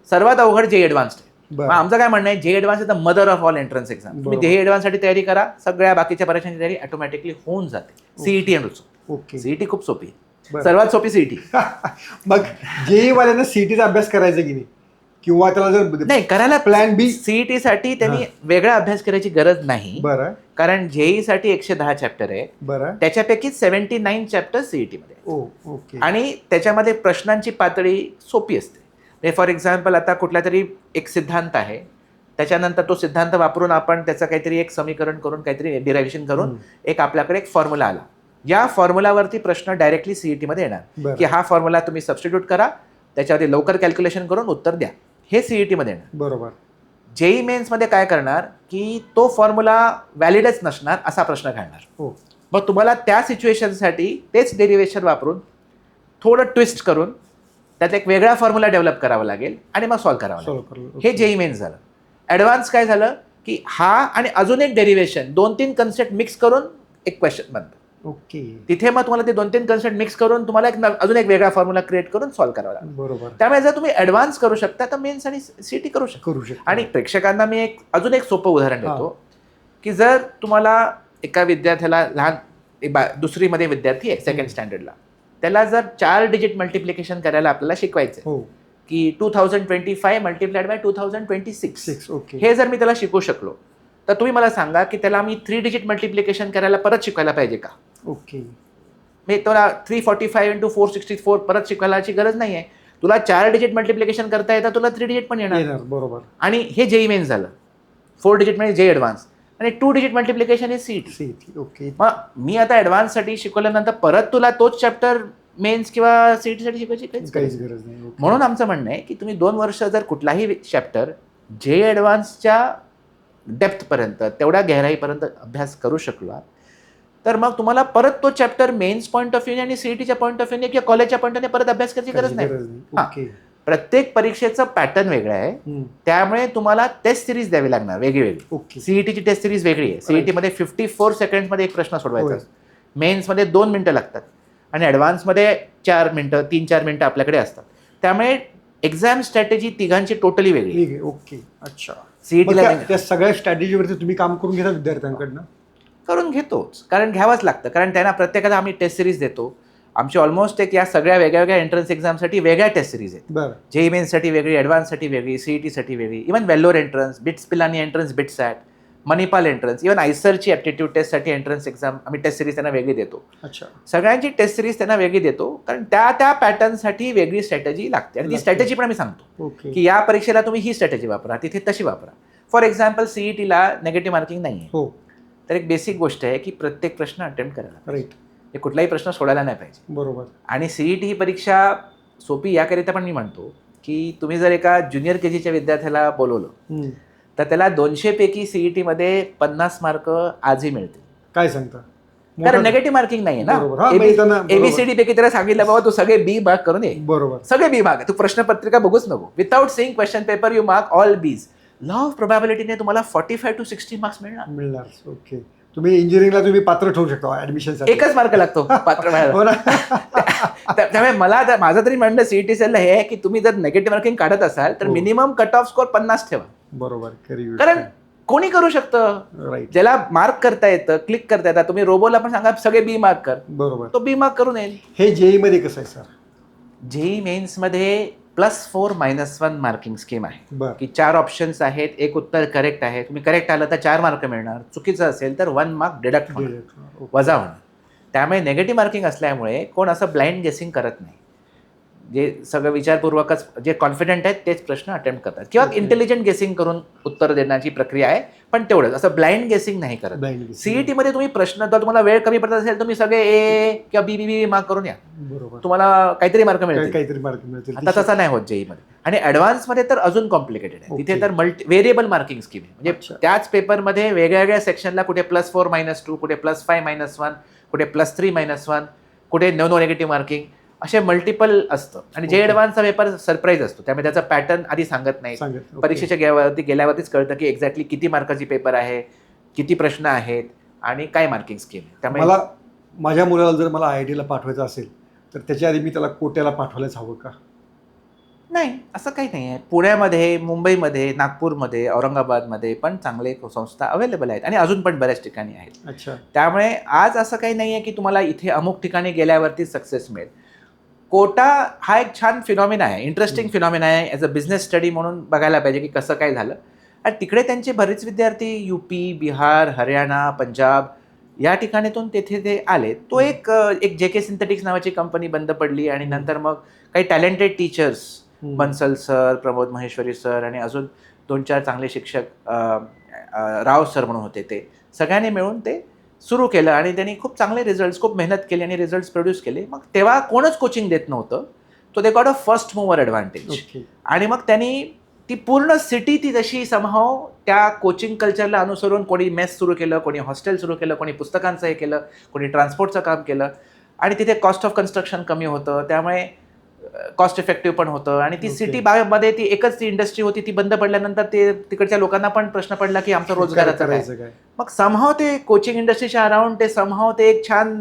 सर्वात अवघड जे ऍडव्हान्स्ड आहे. आमचं काय म्हणणं आहे, जे advance is the mother of all entrance exam. तुम्ही जे ऍडव्हान्स साठी तयारी करा, सगळ्या बाकीच्या परीक्षांची तयारी ऑटोमॅटिकली होऊन जाते. सीईटी आणि सीईटी खूप सोपी आहे, सर्वात सोपी सीईटी.
मग जेई वाल्यांना सीईटीचा अभ्यास करायचा की नाही, किंवा त्याला जर
नाही करायला प्लॅन बी सीईटी साठी त्यांनी वेगळा अभ्यास करायची गरज नाही. कारण जेई साठी 110 चॅप्टर आहे, त्याच्यापैकी 79 चॅप्टर सीईटी मध्ये. आणि त्याच्यामध्ये प्रश्नांची पातळी सोपी असते. फॉर एक्झाम्पल आता कुठला तरी एक सिद्धांत आहे, त्याच्यानंतर तो सिद्धांत वापरून आपण त्याचं काहीतरी एक समीकरण करून काहीतरी डिरायव्हेशन करून एक आपल्याकडे एक फॉर्म्युला आला. या फॉर्म्युलावरती प्रश्न डायरेक्टली सीईटी मध्ये येणार की हा फॉर्म्युला तुम्ही सबस्टिट्यूट करा, त्याच्यावरती लवकर कॅल्क्युलेशन करून उत्तर द्या, हे सीईटी मध्ये येणार.
बरोबर.
जेई मेन्स मध्ये काय करणार की तो फॉर्म्युला व्हॅलिडच नसणार असा प्रश्न घालणार. मग तुम्हाला त्या सिच्युएशनसाठी तेच डेरिव्हेशन वापरून थोडं ट्विस्ट करून त्यात एक वेगळा फॉर्म्युला डेव्हलप करावा लागेल आणि मग सॉल्व्ह करावा लागेल. हे जेई मेन्स झालं. ॲडव्हान्स काय झालं की हा आणि अजून एक डेरिव्हेशन 2-3 कन्सेप्ट मिक्स करून एक क्वेश्चन बनतं.
ओके.
तिथे मग तुम्हाला ते 2-3 कन्सेप्ट मिक्स करून तुम्हाला अजून एक वेगळा फॉर्म्युला क्रिएट करून सॉल्व्ह करावा लागेल.
बरोबर.
त्यामुळे जर तुम्ही ॲडव्हान्स करू शकता तर मेन्स आणि सीईटी करू शकता. आणि प्रेक्षकांना मी अजून एक सोपं उदाहरण देतो की जर तुम्हाला एका विद्यार्थ्याला दुसरीमध्ये विद्यार्थी आहे 2nd स्टँडर्डला, त्याला जर 4 डिजिट मल्टिप्लिकेशन करायला आपल्याला शिकवायचं की 2025 मल्टिप्लाइड बाय 2026, हे जर मी त्याला शिकवू शकलो तर तुम्ही मला सांगा की त्याला मी 3 डिजिट मल्टिप्लिकेशन करायला परत शिकवायला पाहिजे का?
ओके.
मी तुला 345 × 464 परत शिकवायची गरज नाही आहे. तुला 4 डिजिट मल्टिप्लिकेशन करता येतं, तुला 3 डिजिट पण येणार.
बरोबर.
आणि हे जेई मेन्स झालं. 4 डिजिट म्हणजे जे ॲडव्हान्स. आणि 2 digit multiplication is CET.
CET. Okay.
मग मी आता ॲडव्हान्ससाठी शिकवल्यानंतर परत तुला तोच चॅप्टर मेन्स किंवा सीईटीसाठी शिकायची
काहीच गरज नाही. ओके.
म्हणून आमचं म्हणणं आहे की तुम्ही 2 वर्ष जर कुठलाही चॅप्टर जे ॲडव्हान्सच्या डेप्थपर्यंत तेवढ्या गहराईपर्यंत अभ्यास करू शकला तर मग तुम्हाला परत तो चॅप्टर मेन्स पॉईंट ऑफ व्ह्यूने आणि सीईटीच्या पॉईंट ऑफ व्ह्यूने किंवा कॉलेजच्या पॉईंट ऑफ परत अभ्यास करायची गरज नाही.
ओके.
प्रत्येक परीक्षेचं पॅटर्न वेगळं आहे, त्यामुळे तुम्हाला टेस्ट सिरीज द्यावी लागणार वेगळी.
ओके.
सीईटीची टेस्ट सिरीज वेगळी आहे. सीईटीमध्ये 54 सेकंड्समध्ये एक प्रश्न सोडवायचा, मेन्समध्ये 2 मिनिटं लागतात आणि ॲडव्हान्समध्ये 4 मिनिटं 3-4 मिनिटं आपल्याकडे असतात. त्यामुळे एक्झाम स्ट्रॅटेजी तिघांची टोटली वेगळी.
ओके. अच्छा.
सीईटीला
त्या सगळ्या स्ट्रॅटेजीवरती तुम्ही काम करून घेता विद्यार्थ्यांकडनं?
करून घेतोच, कारण घ्यावंच लागतं, कारण त्यांना प्रत्येकाला आम्ही टेस्ट सिरीज देतो. आमची ऑलमोस्ट या सगळ्या वेगळ्या वेगळ्या एंट्रन्स एक्झामसाठी वेगळ्या टेस्ट सिरीज आहेत.
बरं.
जेई मेन्ससाठी वेगळी, ॲडव्हान्ससाठी वेगळी, सीईटीसाठी वेगळी, even Vellore entrance, BITS Pilani entrance, BITSAT, Manipal entrance, even आयसरची ॲप्टिट्यूड टेस्टसाठी एंट्रन्स एक्झाम आम्ही टेस्ट सिरीज त्यांना वेगळी देतो.
अच्छा.
सगळ्यांची टेस्ट सिरीज त्यांना वेगळी देतो, कारण त्या पॅटर्नसाठी वेगळी स्ट्रॅटेजी लागते आणि ती स्ट्रॅटेजी पण आम्ही सांगतो.
ओके.
की या परीक्षेला तुम्ही ही स्ट्रॅटेजी वापरा, तिथे तशी वापरा. फॉर एक्झाम्पल सीईटीला नेगेटिव्ह मार्किंग नाही आहे.
हो.
तर एक बेसिक गोष्ट आहे की प्रत्येक प्रश्न अटेम्प्ट करायला,
राईट,
हे कुठलाही प्रश्न सोडायला नाही पाहिजे.
बरोबर.
आणि सीईटी ही परीक्षा सोपी याकरिता पण मी म्हणतो की तुम्ही जर एका ज्युनियर केजीच्या विद्यार्थ्याला बोलवलं तर त्याला 200 पैकी सीईटीमध्ये 50 मार्क आजही मिळतील.
काय सांगता?
कारण नेगेटिव्ह मार्किंग नाही ना.
बरोबर. हा, म्हणजे त्यांना बरोबर.
एबीसीडी पैकी त्याला सांगितलं बाबा तू सगळे बी मार्क करून ये,
बरोबर,
सगळे बी मार्क, तू प्रश्नपत्रिका बघूच नको. Without seeing question paper you mark all बीज. लॉ ऑफ प्रोबॅबिलिटीने तुम्हाला 45 to 60 मार्क्स मिळणार.
ओके. तुम्ही इंजिनिअरिंगला तुम्ही पात्र ठेवू शकता ऍडमिशनसाठी.
एकच मार्क लागतो पात्र व्हायला. त्यामुळे माझं तरी म्हणणं सीईटी सेलला हे आहे की तुम्ही जर नेगेटिव्ह मार्किंग काढत असाल तर मिनिमम कट ऑफ स्कोर 50 ठेवा.
बरोबर.
कारण कोणी करू शकतं,
राईट.
ज्याला मार्क करता येतं, क्लिक करता येतं. तुम्ही रोबोला पण सांगा सगळे बी मार्क कर,
बरोबर,
तो बी मार्क करून येईल.
हे जेई मध्ये कसं आहे सर?
जेई मेन्स मध्ये +4 -1 मार्किंग स्कीम आहे.
बरं.
की 4 ऑप्शन्स आहेत, एक उत्तर करेक्ट आहे. तुम्ही करेक्ट आलं तर 4 मार्क मिळणार, चुकीचं असेल तर 1 मार्क डिडक्ट होणार, वजा होणार. त्यामुळे नेगेटिव्ह मार्किंग असल्यामुळे कोण असं ब्लाइंड गेसिंग करत नाही. जे सगळं विचारपूर्वकच जे कॉन्फिडंट आहेत तेच प्रश्न अटेम्प्ट करतात किंवा इंटेलिजंट गेसिंग करून उत्तर देण्याची प्रक्रिया आहे. पण तेवढंच, असं ब्लाइंड गेसिंग नाही करत. सीईटी मध्ये तुम्ही प्रश्न जर तुम्हाला वेळ कमी पडत असेल तुम्ही सगळे ए किंवा बी मार्क करून या,
बरोबर,
तुम्हाला काहीतरी मार्क मिळतील.
काहीतरी मार्क मिळतील.
आता तसा नाही होत जेई मध्ये. आणि ॲडव्हान्स मध्ये तर अजून कॉम्प्लिकेटेड आहे. तिथे तर व्हेरिएबल मार्किंग स्कीम आहे. म्हणजे त्याच पेपरमध्ये वेगळ्या वेगळ्या सेक्शनला कुठे +4 -2, कुठे +5 -1, कुठे +3 -1, कुठे नो नेगेटिव्ह मार्किंग, असे मल्टिपल असतं. आणि जे ॲडव्हान्सचा पेपर सरप्राईज असतो, त्यामुळे त्याचा पॅटर्न आधी सांगत नाही. परीक्षेच्या गेल्यावरतीच कळतं की एक्झॅक्टली किती मार्काची पेपर आहे, किती प्रश्न आहेत आणि काय मार्किंग स्कीम आहे. त्यामुळे
मला माझ्या मुलाला जर मला IIT ला पाठवायचं असेल तर त्याच्या आधी मी त्याला कोट्याला पाठवायलाच हवं का?
नाही, असं काही नाही आहे. पुण्यामध्ये, मुंबईमध्ये, नागपूरमध्ये, औरंगाबादमध्ये पण चांगले संस्था अवेलेबल आहेत आणि अजून पण बऱ्याच ठिकाणी आहेत.
अच्छा.
त्यामुळे आज असं काही नाही आहे की तुम्हाला इथे अमुक ठिकाणी गेल्यावरती सक्सेस मिळेल. कोटा हा एक छान फिनॉमिना आहे, इंटरेस्टिंग फिनॉमिना आहे. ॲज अ बिझनेस स्टडी म्हणून बघायला पाहिजे की कसं काय झालं. आणि तिकडे त्यांचे बरेच विद्यार्थी UP, बिहार, हरियाणा, पंजाब या ठिकाणीतून तेथे ते आले. तो एक JK सिंथेटिक्स नावाची कंपनी बंद पडली आणि नंतर मग काही talented teachers, Bansal sir, Pramod Maheshwari sir आणि अजून 2-4 चांगले शिक्षक, राव सर म्हणून होते, ते सगळ्यांनी मिळून ते सुरू केलं आणि त्यांनी खूप चांगले रिझल्ट्स, खूप मेहनत केली आणि रिझल्ट्स प्रोड्यूस केले. मग तेव्हा कोणच कोचिंग देत नव्हतं, तो they got a first mover advantage. आणि मग त्यांनी ती पूर्ण सिटी ती जशी समहाव त्या कोचिंग कल्चरला अनुसरून कोणी मेस सुरू केलं, कोणी हॉस्टेल सुरू केलं, कोणी पुस्तकांचं हे केलं, कोणी ट्रान्सपोर्टचं काम केलं. आणि तिथे कॉस्ट ऑफ कन्स्ट्रक्शन कमी होतं, त्यामुळे कॉस्ट इफेक्टिव्ह पण होतं. आणि ती सिटी मध्ये ती एकच ती इंडस्ट्री होती, ती बंद पडल्यानंतर ते तिकडच्या लोकांना पण प्रश्न पडला की आमचं रोजगाराचं काय. मग समहाव ते कोचिंग इंडस्ट्रीच्या अराउंड ते समहाव ते एक छान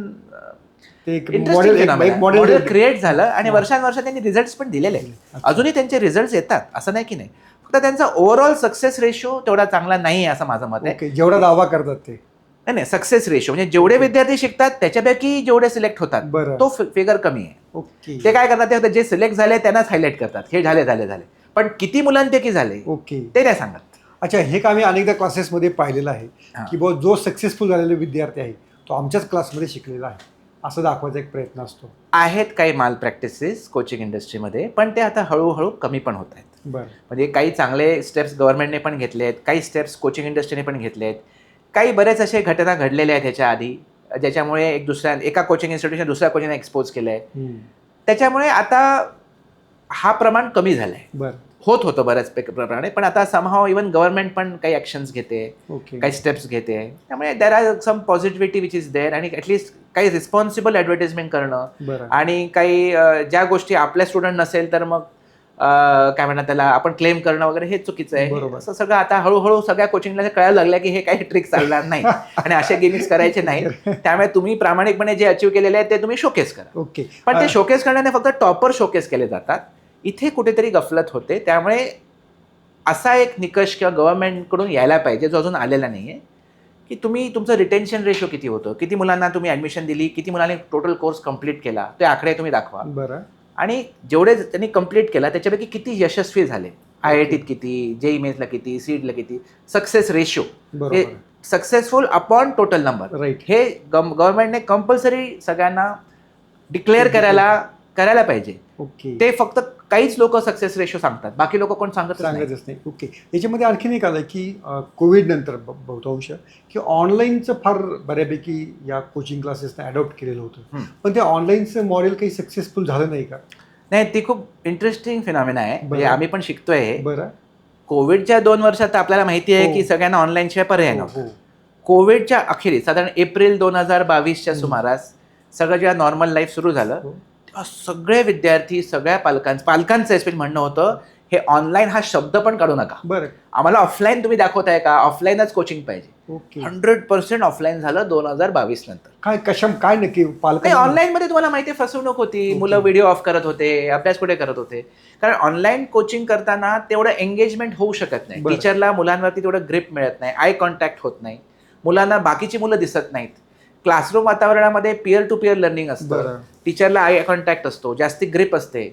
मॉडेल क्रिएट झालं आणि वर्षानुवर्ष त्यांनी रिझल्ट्स पण दिलेले आहेत. अजूनही त्यांचे रिझल्ट्स येतात, असं नाही की नाही. फक्त त्यांचा ओव्हरऑल सक्सेस रेशो तेवढा चांगला नाही आहे असं माझं मत आहे.
जेवढा दावा करतात ते
नाही, सक्सेस रेशो म्हणजे जेवढे विद्यार्थी शिकतात त्याच्यापैकी जेवढे सिलेक्ट होतात तो फिगर कमी आहे. ते काय करतात, ते जे सिलेक्ट झाले त्यांनाच हायलाइट करतात, हे झाले. पण किती मुलांपैकी झाले ते नाही सांगत.
अच्छा, हे का आम्ही अनेकदा क्लासेसमध्ये पाहिलेलं आहे की बुवा जो सक्सेसफुल झालेला विद्यार्थी आहे तो आमच्याच क्लासमध्ये शिकलेला आहे असं दाखवायचा एक प्रयत्न असतो.
आहेत काही माल प्रॅक्टिसेस कोचिंग इंडस्ट्रीमध्ये, पण ते आता हळूहळू कमी पण होत आहेत. म्हणजे काही चांगले स्टेप्स गव्हर्नमेंटने पण घेतले आहेत, काही स्टेप्स कोचिंग इंडस्ट्रीने पण घेतले आहेत, काही बरेच असे घटना घडलेल्या आहेत ह्याच्या आधी, ज्याच्यामुळे एका कोचिंग इन्स्टिट्यूशन दुसऱ्या कोचिंगला एक्सपोज केलंय. त्याच्यामुळे आता हा प्रमाण कमी झालंय.
बरं.
होत होतं बऱ्याच प्रमाणे, पण आता समहाव इव्हन गव्हर्नमेंट पण काही ऍक्शन्स घेते, काही स्टेप्स घेते. त्यामुळे there are some positivity which is there. आणि ऍटलीस्ट काही रिस्पॉन्सिबल ऍडव्हर्टाइजमेंट करणं आणि काही ज्या गोष्टी आपल्या स्टुडंट नसेल तर मग काय म्हणतात त्याला आपण क्लेम करणं वगैरे हे चुकीचं आहे. असं सगळं आता हळूहळू सगळ्या कोचिंगला कळायला लागलं की हे काही ट्रिक चालणार नाही आणि असे गिमिक्स करायचे नाही. त्यामुळे तुम्ही प्रामाणिकपणे जे अचीव्ह केलेले आहे ते तुम्ही शोकेस करा. पण ते शोकेस करण्याने फक्त टॉपर शोकेस केले जातात. इथे कुठेतरी गफलत होते. त्यामुळे असा एक निकष किंवा गव्हर्नमेंटकडून यायला पाहिजे जो अजून आलेला नाहीये, की तुम्ही तुमचं रिटेन्शन रेशो किती होतं, किती मुलांना तुम्ही ऍडमिशन दिली, किती मुलांनी टोटल कोर्स कंप्लीट केला, ते आकडे तुम्ही दाखवा.
बरं.
आणि जेवढे त्यांनी कंप्लीट केला त्याच्यापैकी किती यशस्वी झाले, IITत किती, JEE मेन्सला किती, सीटला किती, सक्सेस रेशो, हे सक्सेसफुल अपॉन टोटल नंबर, हे गव्हर्नमेंटने कंपल्सरी सगळ्यांना डिक्लेअर करायला पाहिजे. ते फक्त काहीच लोक सक्सेस रेशो सांगतात, बाकी लोक कोण सांगतच नाही.
ओके. याच्यामध्ये आणखीन एक आलं की कोविड नंतर बहुतांश की ऑनलाईनचं फार बऱ्यापैकी या कोचिंग क्लासेसने अडॉप्ट केलेलं होतं, पण ते ऑनलाईनचं मॉडेल काही सक्सेसफुल झालं नाही का?
नाही, ती खूप इंटरेस्टिंग फिनॉमिना आहे. म्हणजे आम्ही पण शिकतोय.
बरं.
कोविडच्या 2 वर्षात आपल्याला माहिती आहे की सगळ्यांना ऑनलाईन शिवाय पर्याय नव्हता. कोविडच्या अखेरीस साधारण एप्रिल 2022च्या सुमारास सगळं जेव्हा नॉर्मल लाईफ सुरू झालं तेव्हा सगळे विद्यार्थी, सगळ्या पालकांचं स्पेशली म्हणणं होतं हे ऑनलाईन हा शब्द पण काढू नका.
बरं.
आम्हाला ऑफलाईन तुम्ही दाखवताय का? ऑफलाईनच कोचिंग पाहिजे. 100% ऑफलाईन झालं 2022 नंतर.
काय नक्की पालक
ऑनलाईन मध्ये तुम्हाला माहिती फसवणूक होती. मुलं व्हिडिओ ऑफ करत होते, अभ्यास कुठे करत होते. कारण ऑनलाईन कोचिंग करताना तेवढं एंगेजमेंट होऊ शकत नाही. टीचरला मुलांवरती तेवढं ग्रिप मिळत नाही, आय कॉन्टॅक्ट होत नाही, मुलांना बाकीची मुलं दिसत नाहीत. क्लासरूम वातावरणामध्ये पिअर टू पिअर लर्निंग असतं, टीचरला आय कॉन्टॅक्ट असतो, जास्ती ग्रिप असते.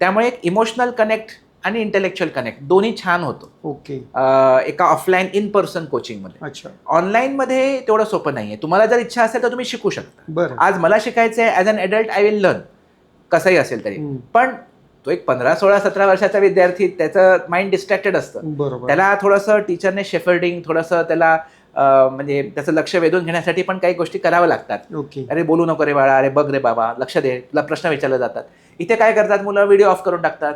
त्यामुळे एक इमोशनल कनेक्ट आणि इंटेलेक्च्युअल कनेक्ट दोन्ही छान होतं.
ओके.
एका ऑफलाईन इन पर्सन कोचिंगमध्ये.
अच्छा.
ऑनलाईन मध्ये तेवढं सोपं नाहीये. तुम्हाला जर इच्छा असेल तर तुम्ही शिकू शकता. आज मला शिकायचं आहे, as an adult I will learn, कसंही असेल तरी. पण तो एक 15, 16, 17 वर्षाचा विद्यार्थी, त्याचं माइंड डिस्ट्रॅक्टेड असतं. त्याला थोडंसं टीचरने शेफर्डिंग, थोडंसं त्याला म्हणजे त्याचं लक्ष वेधून घेण्यासाठी पण काही गोष्टी कराव्या लागतात. अरे बोलू नको रे बाळा, अरे बघ रे बाबा, लक्ष दे, तुला प्रश्न विचारले जातात. इथे काय करतात मुलं, व्हिडिओ ऑफ करून टाकतात.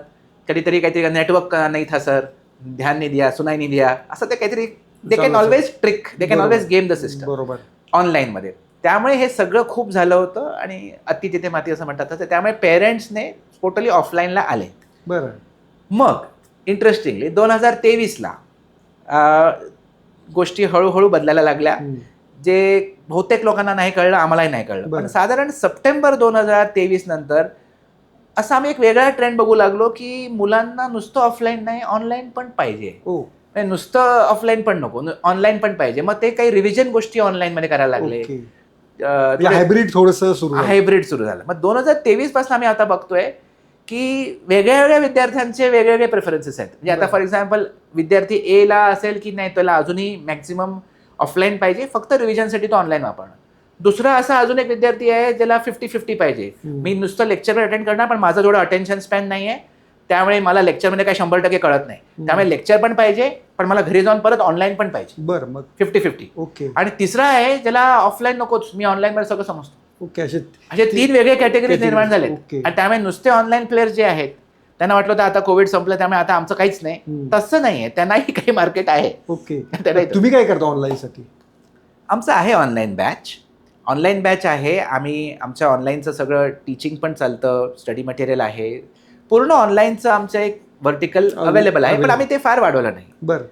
कधीतरी काहीतरी नेटवर्क नाही था सर, ध्यान नाही दिया, सुनाई नाही दिया, असं ते काहीतरी they can always trick, they can always game the system.
बरोबर.
ऑनलाईनमध्ये त्यामुळे हे सगळं खूप झालं होतं आणि अति तिथे माती असं म्हणतात. त्यामुळे पेरेंट्सने टोटली ऑफलाईनला आले.
बरं.
मग इंटरेस्टिंगली 2023ला गोष्टी हळूहळू बदलायला लागल्या, जे बहुतेक लोकांना नाही कळलं, आम्हालाही नाही कळलं. पण साधारण सप्टेंबर 2023 नंतर असा आम्ही एक वेगळा ट्रेंड बघू लागलो की मुलांना नुसतं ऑफलाईन नाही, ऑनलाईन पण पाहिजे. नुसतं ऑफलाईन पण नको, ऑनलाईन पण पाहिजे. मग ते काही रिव्हिजन गोष्टी ऑनलाईन मध्ये करायला लागले.
हायब्रिड
हायब्रिड सुरू झालं. मग 2023 पासून आम्ही आता बघतोय की वेगळ्या विद्यार्थ्यांचे वेगवेगळे प्रेफरन्सेस आहेत. म्हणजे आता फॉर एक्झाम्पल विद्यार्थी ए ला असेल की नाही, त्याला अजूनही मॅक्झिमम ऑफलाईन पाहिजे, फक्त रिव्हिजनसाठी तो ऑनलाईन वापरणं. दुसरा असा अजून एक विद्यार्थी आहे ज्याला 50-50 पाहिजे. मी नुसतं लेक्चर अटेंड करणार, पण माझं थोडं अटेन्शन स्पॅन नाहीये, त्यामुळे मला लेक्चरमध्ये काही 100% कळत नाही. त्यामुळे लेक्चर पण पाहिजे, पण मला घरी जाऊन परत ऑनलाईन पण पाहिजे.
बरं. मग
50-50.
ओके.
आणि तिसरा आहे ज्याला ऑफलाईन नकोच, मी ऑनलाईन मध्ये सगळं समजतो.
ओके.
असे 3 वेगळे कॅटेगरीज निर्माण झाले. आणि त्यामुळे नुसते ऑनलाईन प्लेयर्स जे आहेत त्यांना वाटलं होतं आता कोविड संपलं त्यामुळे आता आमचं काहीच नाही. तसं नाहीये, त्यांनाही काही मार्केट आहे.
ओके. तुम्ही काय करता ऑनलाईनसाठी?
आमचं आहे ऑनलाईन बॅच आहे. आम्ही आमच्या ऑनलाईनचं सगळं टीचिंग पण चालतं, स्टडी मटेरियल आहे, पूर्ण ऑनलाईनचं आमचं एक व्हर्टिकल अवेलेबल आहे. पण आम्ही ते फार वाढवलं नाही.
बरं.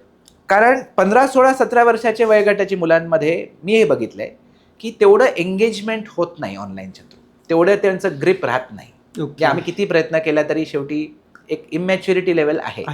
कारण
15, 16, 17 वर्षाचे वयोगटाची मुलांमध्ये मी हे बघितलंय की तेवढं एंगेजमेंट होत नाही ऑनलाईनच्या थ्रू, तेवढं त्यांचं ग्रिप राहत नाही. आम्ही किती प्रयत्न केला तरी शेवटी एक इमॅच्युरिटी लेवल आहे.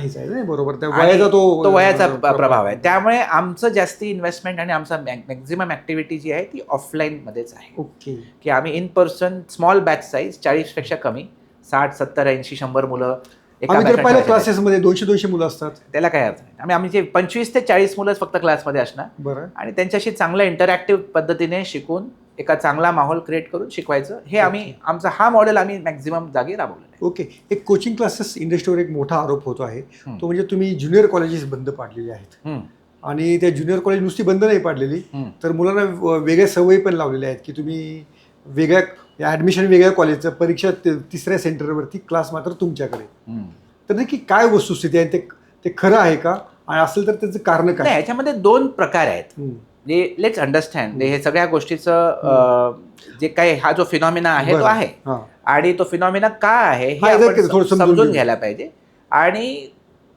बरोबर. तो
वयाचा प्रभाव आहे. त्यामुळे आमचं जास्ती इन्व्हेस्टमेंट आणि आमचा मॅक्झिमम ऍक्टिव्हिटी जी आहे ती ऑफलाईन मध्येच आहे.
ओके.
की आम्ही in person small batch size 40 पेक्षा कमी, 60, 70, 80, 100 मुलं
पहिल्या क्लासेसमध्ये 200 मुलं असतात.
त्याला काय अर्थ नाही. आमचे 25 ते 40 मुलंच फक्त क्लासमध्ये असणार.
बरं.
आणि त्यांच्याशी चांगलं इंटरॅक्टिव्ह पद्धतीने शिकून एका चांगला माहोल क्रिएट करून शिकवायचं, हे आम्ही आमचा हा मॉडेल आम्ही मॅक्झिमम जागी राबवलेला आहे.
ओके. एक कोचिंग क्लासेस इंडस्ट्रीवर एक मोठा आरोप होतो आहे, तो म्हणजे तुम्ही ज्युनियर कॉलेजेस बंद पाडलेले आहेत. आणि त्या ज्युनियर कॉलेज नुसती बंद नाही पाडलेली, तर मुलांना वेगळ्या सवयी पण लावलेल्या आहेत की तुम्ही वेगळ्या ॲडमिशन वेगळ्या कॉलेजचं, परीक्षा तिसऱ्या सेंटरवरती, क्लास मात्र तुमच्याकडे. तर नक्की काय वस्तुस्थिती आहे, ते खरं आहे का, आणि असेल तर त्याचं कारण काय?
याच्यामध्ये 2 प्रकार आहेत. म्हणजे लेट्स अंडरस्टँड हे सगळ्या गोष्टीचं जे काही हा जो फिनॉमिना आहे तो आहे, आणि तो फिनॉमिना का आहे हे आपण समजून घ्यायला पाहिजे, आणि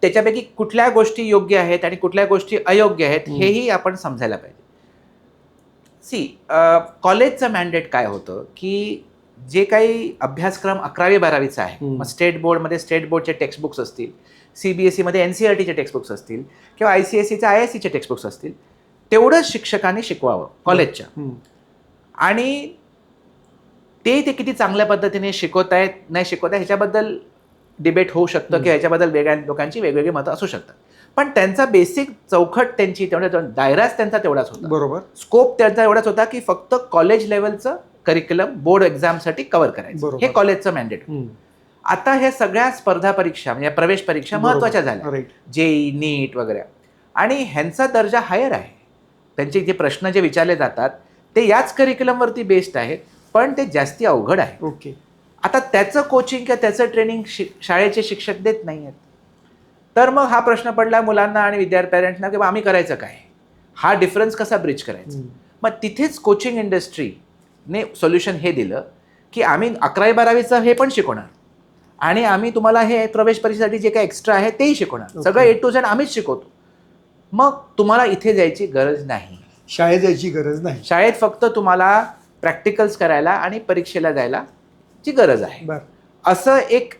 त्याच्यापैकी कुठल्या गोष्टी योग्य आहेत आणि कुठल्या गोष्टी अयोग्य आहेत हेही आपण समजायला पाहिजे. कॉलेजचं मॅन्डेट काय होतं की जे काही अभ्यासक्रम 11वी-12वीचा आहे, मग स्टेट बोर्डमध्ये स्टेट बोर्डचे टेक्स्टबुक्स असतील, CBSEमध्ये NCERTचे टेक्स्टबुक्स असतील, किंवा ICSEचे ISCचे टेक्स्टबुक्स असतील, तेवढंच शिक्षकांनी शिकवावं कॉलेजच्या. आणि ते किती चांगल्या पद्धतीने शिकवतायत नाही शिकवतायत ह्याच्याबद्दल डिबेट होऊ शकतं, की ह्याच्याबद्दल वेगळ्या लोकांची वेगवेगळी मतं असू शकतात. पण त्यांचा बेसिक चौकट त्यांची तेवढा दायराच त्यांचा तेवढाच होता.
बरोबर.
स्कोप त्यांचा एवढाच होता की फक्त कॉलेज लेवलचं करिक्युलम बोर्ड एक्झामसाठी कव्हर करायचं, हे कॉलेजचं मॅन्डेट. आता हे सगळ्या स्पर्धा परीक्षा म्हणजे प्रवेश परीक्षा महत्वाच्या झाल्या, JEE, नीट वगैरे, आणि ह्यांचा दर्जा हायर आहे. त्यांचे जे प्रश्न जे विचारले जातात ते याच करिक्युलमवरती बेस्ड आहेत, पण ते जास्ती अवघड आहे.
ओके.
आता त्याचं कोचिंग किंवा त्याचं ट्रेनिंग शाळेचे शिक्षक देत नाही आहेत. तर मग हा प्रश्न पडला मुलांना आणि पॅरेंट्सना की आम्ही करायचं काय, हा डिफरन्स कसा ब्रिज करायचा. मग तिथेच कोचिंग इंडस्ट्रीने सोल्युशन हे दिलं की आम्ही 11वी-12वीचं हे पण शिकवणार, आणि आम्ही तुम्हाला हे प्रवेश परीक्षेसाठी जे काही एक्स्ट्रा आहे तेही शिकवणार, सगळं A to Z आम्हीच शिकवतो. मग तुम्हाला इथे जायची गरज नाही,
शाळेत जायची गरज नाही.
शाळेत फक्त तुम्हाला प्रॅक्टिकल्स करायला आणि परीक्षेला जायला ची गरज आहे. असं एक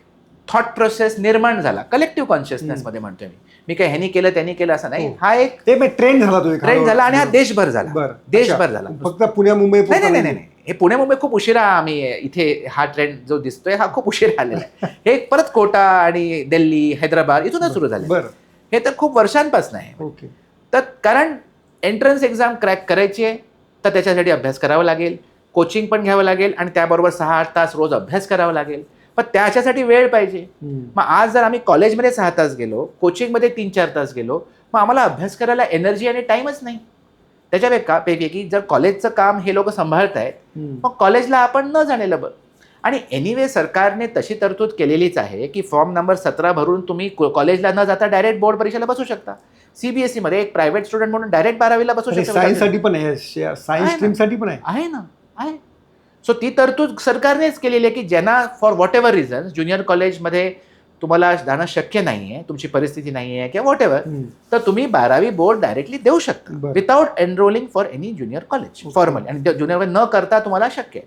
थॉट प्रोसेस निर्माण झाला कलेक्टिव्ह कॉन्शियसनेस मध्ये, म्हणतोय मी काय ह्यांनी केलं त्यांनी केलं असं नाही, हा एक
ट्रेंड झाला, तो
ट्रेंड झाला, आणि हा देशभर झाला. देशभर झाला,
फक्त पुणे मुंबई
नाही. हे पुणे मुंबई खूप उशिरा, आम्ही इथे हा ट्रेंड जो दिसतोय हा खूप उशिरा आलेला आहे. हे परत कोटा आणि दिल्ली, हैदराबाद इथूनच सुरू झालं. हे तर खूप वर्षांपासून आहे. तर कारण एंट्रन्स एक्झाम क्रॅक करायची आहे तर त्याच्यासाठी अभ्यास करावा लागेल, कोचिंग पण घ्यावं लागेल, आणि त्याबरोबर 6-8 तास रोज अभ्यास करावा लागेल. पण त्याच्यासाठी वेळ पाहिजे. मग आज जर आम्ही कॉलेजमध्ये 6 तास गेलो, कोचिंगमध्ये 3-4 तास गेलो, मग आम्हाला अभ्यास करायला एनर्जी आणि टाइमच नाही. त्याच्यापैकी जर कॉलेजचं काम हे लोक सांभाळत आहेत, मग कॉलेजला आपण न जाणेलं बरं. आणि एनिवे सरकारने तशी तरतूद केलेलीच आहे की फॉर्म नंबर 17 भरून तुम्ही कॉलेजला न जाता डायरेक्ट बोर्ड परीक्षेला बसू शकता. CBSE मध्ये एक प्रायव्हेट स्टुडंट म्हणून डायरेक्ट 12वीला बसू शकता.
सायन्ससाठी पण आहे, सायन्स स्ट्रीमसाठी पण आहे
ना, आहे. सो ती तरतूद सरकारनेच केलेली आहे की ज्यांना for what ever reasons junior कॉलेजमध्ये तुम्हाला जाणं शक्य नाही आहे, तुमची परिस्थिती नाही आहे किंवा व्हॉट एव्हर, तर तुम्ही 12वी बोर्ड डायरेक्टली देऊ शकता without enrolling for any junior college formally, आणि ज्युनियर न करता तुम्हाला शक्य आहे.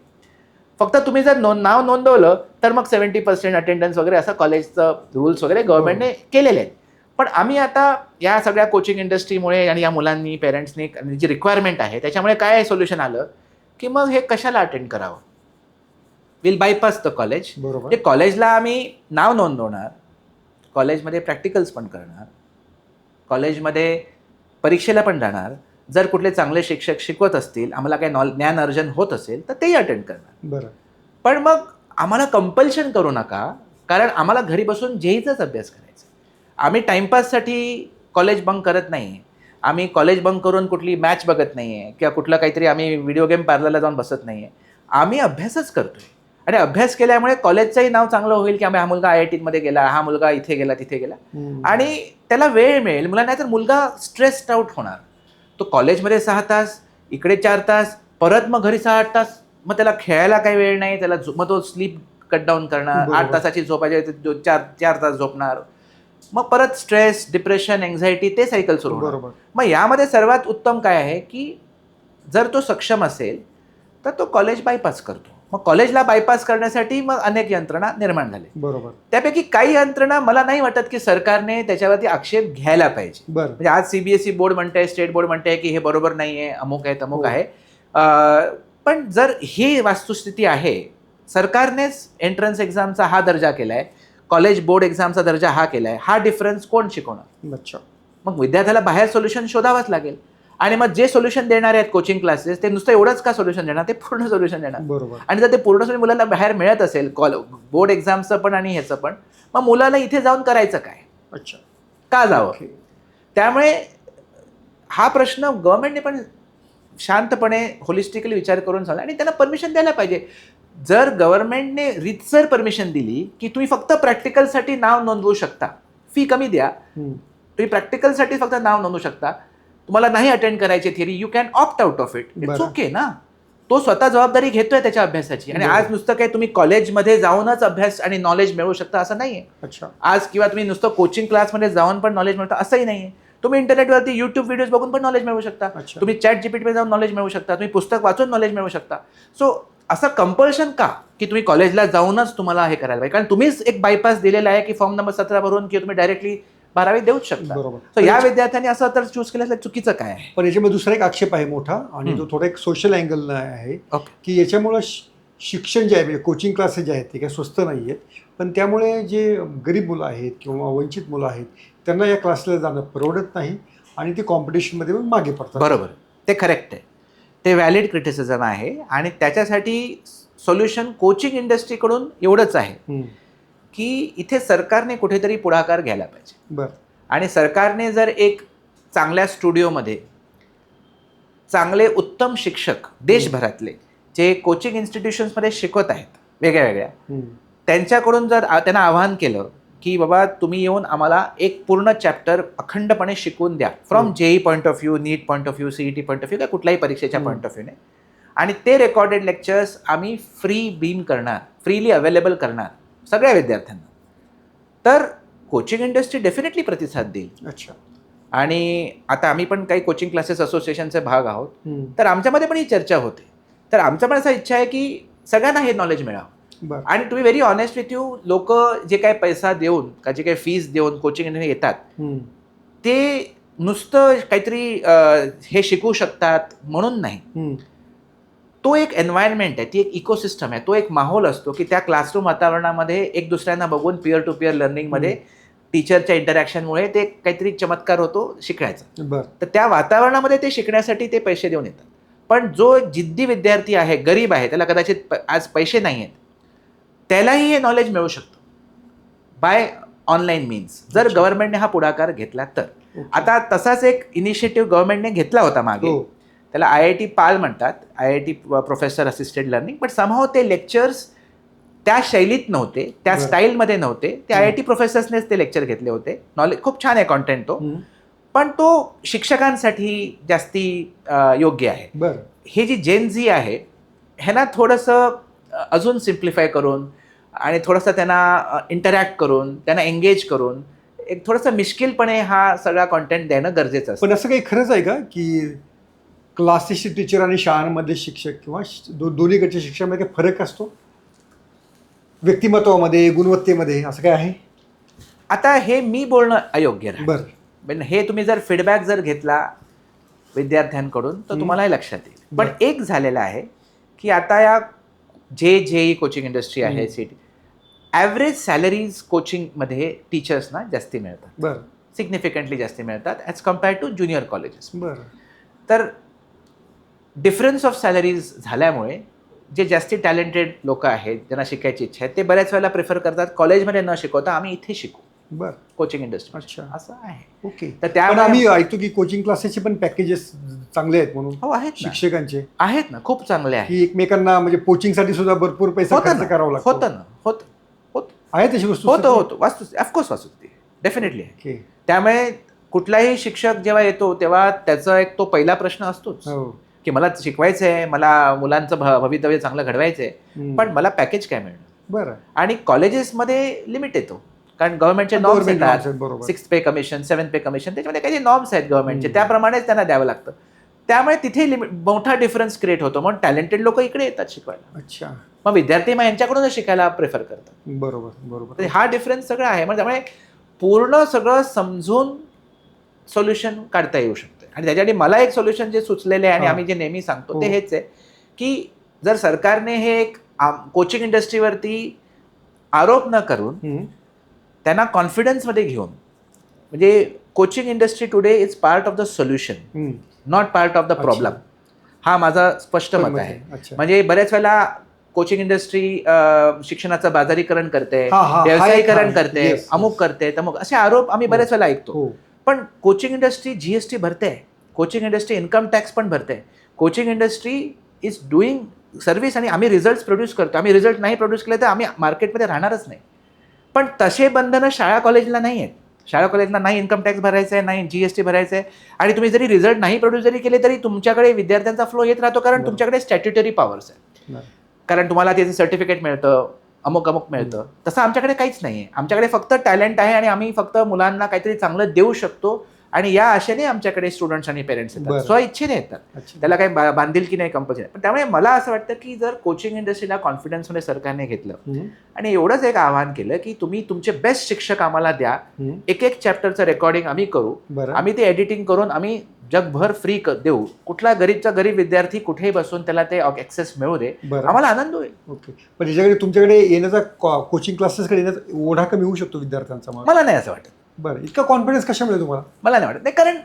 फक्त तुम्ही जर नाव नोंदवलं तर मग 70% अटेंडन्स वगैरे असं कॉलेजचं रूल्स वगैरे गव्हर्नमेंटने केलेले आहेत. पण आम्ही आता या सगळ्या कोचिंग इंडस्ट्रीमुळे आणि या मुलांनी पेरेंट्सनी जी रिक्वायरमेंट आहे त्याच्यामुळे काय सोल्युशन आलं की मग हे कशाला अटेंड करावं, विल बायपास द कॉलेज. म्हणजे कॉलेजला आम्ही नाव नोंदवणार, कॉलेजमध्ये प्रॅक्टिकल्स पण करणार, कॉलेजमध्ये परीक्षेला पण जाणार, जर कुठले चांगले शिक्षक शिकवत असतील, आम्हाला काही ज्ञान अर्जन होत असेल तर तेही अटेंड करणार. पण मग आम्हाला कंपल्शन करू नका, कारण आम्हाला घरी बसून JEEचाच अभ्यास करायचा. आम्ही टाइमपाससाठी कॉलेज बंक करत नाही, आम्ही कॉलेज बंक करून कुठली मॅच बघत नाही आहे किंवा कुठलं काहीतरी आम्ही व्हिडिओ गेम पार्लरला जाऊन बसत नाही आहे. आम्ही अभ्यासच करतोय, आणि अभ्यास केल्यामुळे कॉलेजचंही नाव चांगलं होईल की हा मुलगा IIT मध्ये गेला, हा मुलगा इथे गेला तिथे गेला, आणि त्याला वेळ मिळेल मुलांना. तर मुलगा स्ट्रेस्ड आउट होणार. तो कॉलेजमध्ये 6 तास, इकडे 4 तास, परत मग घरी 6-8 तास, मग त्याला खेळायला काही वेळ नाही, त्याला मग तो स्लीप कट डाऊन करणार, 8 तासाची झोपायची 4 तास झोपणार, मग परत स्ट्रेस, डिप्रेशन, एन्झायटी, ते सायकल सुरू होणार. मग यामध्ये सर्वात उत्तम काय आहे की जर तो सक्षम असेल तर तो कॉलेज बायपास करतो. मग कॉलेजला बायपास करण्यासाठी मग अनेक यंत्रणा निर्माण झाल्या. त्यापैकी काही यंत्रणा मला नाही वाटत की सरकारने त्याच्यावरती आक्षेप घ्यायला पाहिजे. म्हणजे आज CBSE बोर्ड म्हणते, स्टेट बोर्ड म्हणते की हे बरोबर नाही आहे, अमुक आहे तमुक आहे. पण जर ही वस्तुस्थिती आहे, सरकारनेच एंट्रन्स एक्झामचा हा दर्जा केलाय, कॉलेज बोर्ड एक्झामचा दर्जा हा केलाय, हा डिफरन्स कोण शिकवणार? मग विद्यार्थ्याला बाहेर सोल्युशन शोधावंच लागेल. आणि मग जे सोल्युशन देणार आहेत कोचिंग क्लासेस, ते नुसतं एवढंच का सोल्युशन देणार, ते पूर्ण सोल्युशन देणार. आणि जर ते पूर्ण सोल्युशन मुलांना बाहेर मिळत असेल, बोर्ड एक्झामचं पण आणि ह्याचं पण, मग मुलाला इथे जाऊन करायचं काय, का जावं? त्यामुळे हा प्रश्न गव्हर्नमेंटने पण शांतपणे होलिस्टिकली विचार करून चालला आणि त्यांना परमिशन द्यायला पाहिजे. जर गव्हर्नमेंटने रितसर परमिशन दिली की तुम्ही फक्त प्रॅक्टिकलसाठी नाव नोंदवू शकता, फी कमी द्या, तुम्ही प्रॅक्टिकलसाठी फक्त नाव नोंदवू शकता, तुम्हाला नाही अटेंड करायची theory, you can opt out of it, it's okay ना. तो स्वतः जबाबदारी घेतोय त्याच्या अभ्यासाची. आणि आज नुसतं काय तुम्ही कॉलेजमध्ये जाऊनच अभ्यास आणि नॉलेज मिळवू शकता असं नाहीये. आज किंवा तुम्ही नुसतं कोचिंग क्लासमध्ये जाऊन पण नॉलेज मिळतं असंही नाहीये. तुम्ही इंटरनेटवरती युट्यूब व्हिडिओज बघून पण नॉलेज मिळवू शकता, तुम्ही चॅट जीपीटीमध्ये जाऊन नॉलेज मिळवू शकता, तुम्ही पुस्तक वाचून नॉलेज मिळवू शकता. सो असं कंपल्शन का की तुम्ही कॉलेजला जाऊनच तुम्हाला हे करायला पाहिजे? कारण तुम्हीच एक बायपास दिलेला आहे की फॉर्म नंबर 17 भरून की तुम्ही डायरेक्टली 12वी देऊच शकता. सो या विद्यार्थ्यांनी असं तर चूज केलं चुकीचं काय आहे?
पण याच्यामध्ये दुसरा एक आक्षेप आहे मोठा, आणि तो थोडा एक सोशल अँगल आहे की याच्यामुळं शिक्षण जे आहे म्हणजे कोचिंग क्लासेस जे आहेत ते काही स्वस्त नाही आहेत, पण त्यामुळे जे गरीब मुलं आहेत किंवा वंचित मुलं आहेत त्यांना या क्लासला जाणं परवडत नाही आणि ते कॉम्पिटिशनमध्ये मग मागे पडतात.
बरोबर, ते करेक्ट आहे, ते व्हॅलिड क्रिटिसिझम आहे. आणि त्याच्यासाठी सोल्युशन कोचिंग इंडस्ट्रीकडून एवढंच आहे की इथे सरकारने कुठेतरी पुढाकार घ्यायला पाहिजे. आणि सरकारने जर एक चांगल्या स्टुडिओमध्ये चांगले उत्तम शिक्षक देशभरातले जे कोचिंग इन्स्टिट्यूशन्समध्ये शिकवत आहेत वेगळ्या वेगळ्या, त्यांच्याकडून जर त्यांना आवाहन केलं की बाबा तुम्ही येऊन आम्हाला एक पूर्ण चॅप्टर अखंडपणे शिकवून द्या, from JEE point of view, NEET point of view, CET point of view, किंवा कुठल्याही परीक्षेच्या पॉईंट ऑफ व्ह्यूने, आणि ते रेकॉर्डेड लेक्चर्स आम्ही फ्री बीम करणार, फ्रीली अवेलेबल करणार सगळ्या विद्यार्थ्यांना, तर कोचिंग इंडस्ट्री डेफिनेटली प्रतिसाद देईल.
अच्छा.
आणि आता आम्ही पण काही कोचिंग क्लासेस असोसिएशनचे भाग आहोत, तर आमच्यामध्ये पण ही चर्चा होते. तर आमच्या पण असं इच्छा आहे की सगळ्यांना हे नॉलेज मिळावं. आणि to be very honest with you, लोक जे काही पैसा देऊन का जे काही फीस देऊन कोचिंग इंडस्ट्री येतात ते नुसतं काहीतरी हे शिकू शकतात म्हणून नाही. तो एक एन्व्हायरमेंट आहे, ती एक इकोसिस्टम आहे, तो एक माहोल असतो की त्या क्लासरूम वातावरणामध्ये एक दुसऱ्यांना बघून पिअर टू पिअर लर्निंगमध्ये टीचरच्या इंटरॅक्शनमुळे ते काहीतरी चमत्कार होतो शिकायचा. तर त्या वातावरणामध्ये ते शिकण्यासाठी ते पैसे देऊन येतात. पण जो जिद्दी विद्यार्थी आहे, गरीब आहे, त्याला कदाचित आज पैसे नाही आहेत, त्यालाही हे नॉलेज मिळू शकतं बाय ऑनलाईन मीन्स, जर गव्हर्नमेंटने हा पुढाकार घेतला तर. आता तसाच एक इनिशिएटिव्ह गव्हर्नमेंटने घेतला होता मागे, त्याला IIT पाल म्हणतात, IIT professor assisted learning, but somehow ते लेक्चर्स त्या शैलीत नव्हते, त्या स्टाईलमध्ये नव्हते. ते IIT प्रोफेसर्सनेच ते लेक्चर घेतले होते. नॉलेज खूप छान आहे कॉन्टेंट तो, पण तो शिक्षकांसाठी जास्ती योग्य आहे. हे जी जेन झी आहे ह्यांना थोडंसं अजून सिम्प्लिफाय करून आणि थोडंसं त्यांना इंटरॅक्ट करून त्यांना एंगेज करून एक थोडंसं मिश्किलपणे हा सगळा कॉन्टेंट देणं गरजेचं असतं.
पण असं काही खरंच आहे का की क्लासेसचे टीचर आणि शाळांमध्ये शिक्षक किंवा दोन्हीकडच्या शिक्षणामध्ये काही फरक असतो व्यक्तिमत्वामध्ये, गुणवत्तेमध्ये, असं काय आहे?
आता हे मी बोलणं अयोग्य राहील. पण हे तुम्ही जर फीडबॅक जर घेतला विद्यार्थ्यांकडून तर तुम्हाला हे लक्षात येईल. पण एक झालेलं आहे की आता या जेई कोचिंग इंडस्ट्री आहे, सीटी, ॲव्हरेज सॅलरीज कोचिंगमध्ये टीचर्सना जास्ती मिळतात, सिग्निफिकंटली जास्ती मिळतात as compared to junior colleges. तर डिफरन्स ऑफ सॅलरीज झाल्यामुळे जे जास्ती टॅलेंटेड लोक आहेत, ज्यांना शिकायची इच्छा आहे, ते बऱ्याच वेळेला प्रिफर करतात कॉलेजमध्ये न शिकवता आम्ही इथे शिकू कोचिंग इंडस्ट्री.
अच्छा,
असं आहे.
ओके.
तर त्यामुळे
आम्ही ऐकतो की कोचिंग क्लासेसचे पण पॅकेजेस चांगले आहेत म्हणून.
हो, आहेत, शिक्षकांचे आहेत ना, खूप चांगले आहेत.
की एकमेकांना म्हणजे कोचिंगसाठी सुद्धा भरपूर पैसा खर्च करावा लागतो.
होतं ना, होत
आहे तशी वस्तू.
होतं वास्तू, ऑफकोर्स वास्तू डेफिनेटली आहे. त्यामुळे कुठलाही शिक्षक जेव्हा येतो तेव्हा त्याचा एक तो पहिला प्रश्न असतोच की मला शिकवायचं आहे, मला मुलांचं भवितव्य चांगलं घडवायचं आहे, पण मला पॅकेज काय मिळणार. आणि कॉलेजेसमध्ये लिमिट येतो, कारण गव्हर्नमेंटचे नॉर्म्स येतात, 6th पे कमिशन, 7th पे कमिशन, त्याच्यामध्ये काही नॉर्म्स आहेत गव्हर्नमेंटचे, त्याप्रमाणेच त्यांना द्यावं लागतं. त्यामुळे तिथे मोठा डिफरन्स क्रिएट होतो. म्हणून टॅलेंटेड लोक इकडे येतात शिकवायला.
अच्छा,
मग विद्यार्थी मग यांच्याकडूनच शिकायला प्रेफर करतात.
बरोबर.
हा डिफरन्स सगळा आहे. म्हणजे त्यामुळे पूर्ण सगळं समजून सोल्युशन काढता येऊ शकतं. आणि त्याच्यासाठी मला एक सोल्युशन जे सुचलेले आहे आणि आम्ही जे नेहमी सांगतो ते हेच आहे की जर सरकारने हे एक कोचिंग इंडस्ट्रीवरती आरोप न करून त्यांना कॉन्फिडन्समध्ये घेऊन, म्हणजे coaching industry today is part of the solution, not part of the problem. हा माझा स्पष्ट मत आहे. म्हणजे बऱ्याच वेळेला कोचिंग इंडस्ट्री शिक्षणाचं बाजारीकरण करते, व्यवसायीकरण करते, अमुक करते, तमुक, असे आरोप आम्ही बऱ्याच वेळेला ऐकतो. पण कोचिंग इंडस्ट्री GST भरते, कोचिंग इंडस्ट्री इन्कम टॅक्स पण भरते. Coaching industry is doing service आणि आम्ही रिझल्ट्स प्रोड्यूस करतो. आम्ही रिझल्ट नाही प्रोड्यूस केले तर आम्ही मार्केटमध्ये राहणारच नाही. पण तसे बंधनं शाळा कॉलेजला नाही आहेत. शाळा कॉलेजला नाही इन्कम टॅक्स भरायचं आहे, नाही GST भरायचं आहे, आणि तुम्ही जरी रिझल्ट नाही प्रोड्यूस जरी केले तरी तुमच्याकडे विद्यार्थ्यांचा फ्लो येत राहतो, कारण तुमच्याकडे स्टॅट्युटरी पॉवर्स आहे. कारण तुम्हाला त्याचं सर्टिफिकेट मिळतं, अमुक मिळतं. तसं आमच्याकडे काहीच नाही आहे. आमच्याकडे फक्त टॅलेंट आहे आणि आम्ही फक्त मुलांना काहीतरी चांगलं देऊ शकतो, आणि या आशेने आमच्याकडे स्टुडंट्स आणि पेरेंट्स येतात, स्वइच्छेने येतात. त्याला काही बांधिलकी नाही, कंपल्सरी. पण त्यामुळे मला असं वाटतं की जर कोचिंग इंडस्ट्रीला कॉन्फिडन्समध्ये सरकारने घेतलं आणि एवढंच एक आवाहन केलं की तुम्ही तुमचे बेस्ट शिक्षक आम्हाला द्या, एक चॅप्टरचं रेकॉर्डिंग आम्ही करू, आम्ही ते एडिटिंग करून आम्ही जगभर फ्री देऊ, कुठला गरीब विद्यार्थी कुठेही बसून त्याला ते ॲक्सेस मिळू दे, आम्हाला आनंद होईल.
ओके. पण याच्याकडे तुमच्याकडे येण्याचा कोचिंग क्लासेसकडे येण्याचा ओढा कमी होऊ शकतो विद्यार्थ्यांचा?
मला नाही असं वाटत.
बरं, इतका कॉन्फिडन्स कशामुळे तुम्हाला?
मला नाही वाटत. नाही, कारण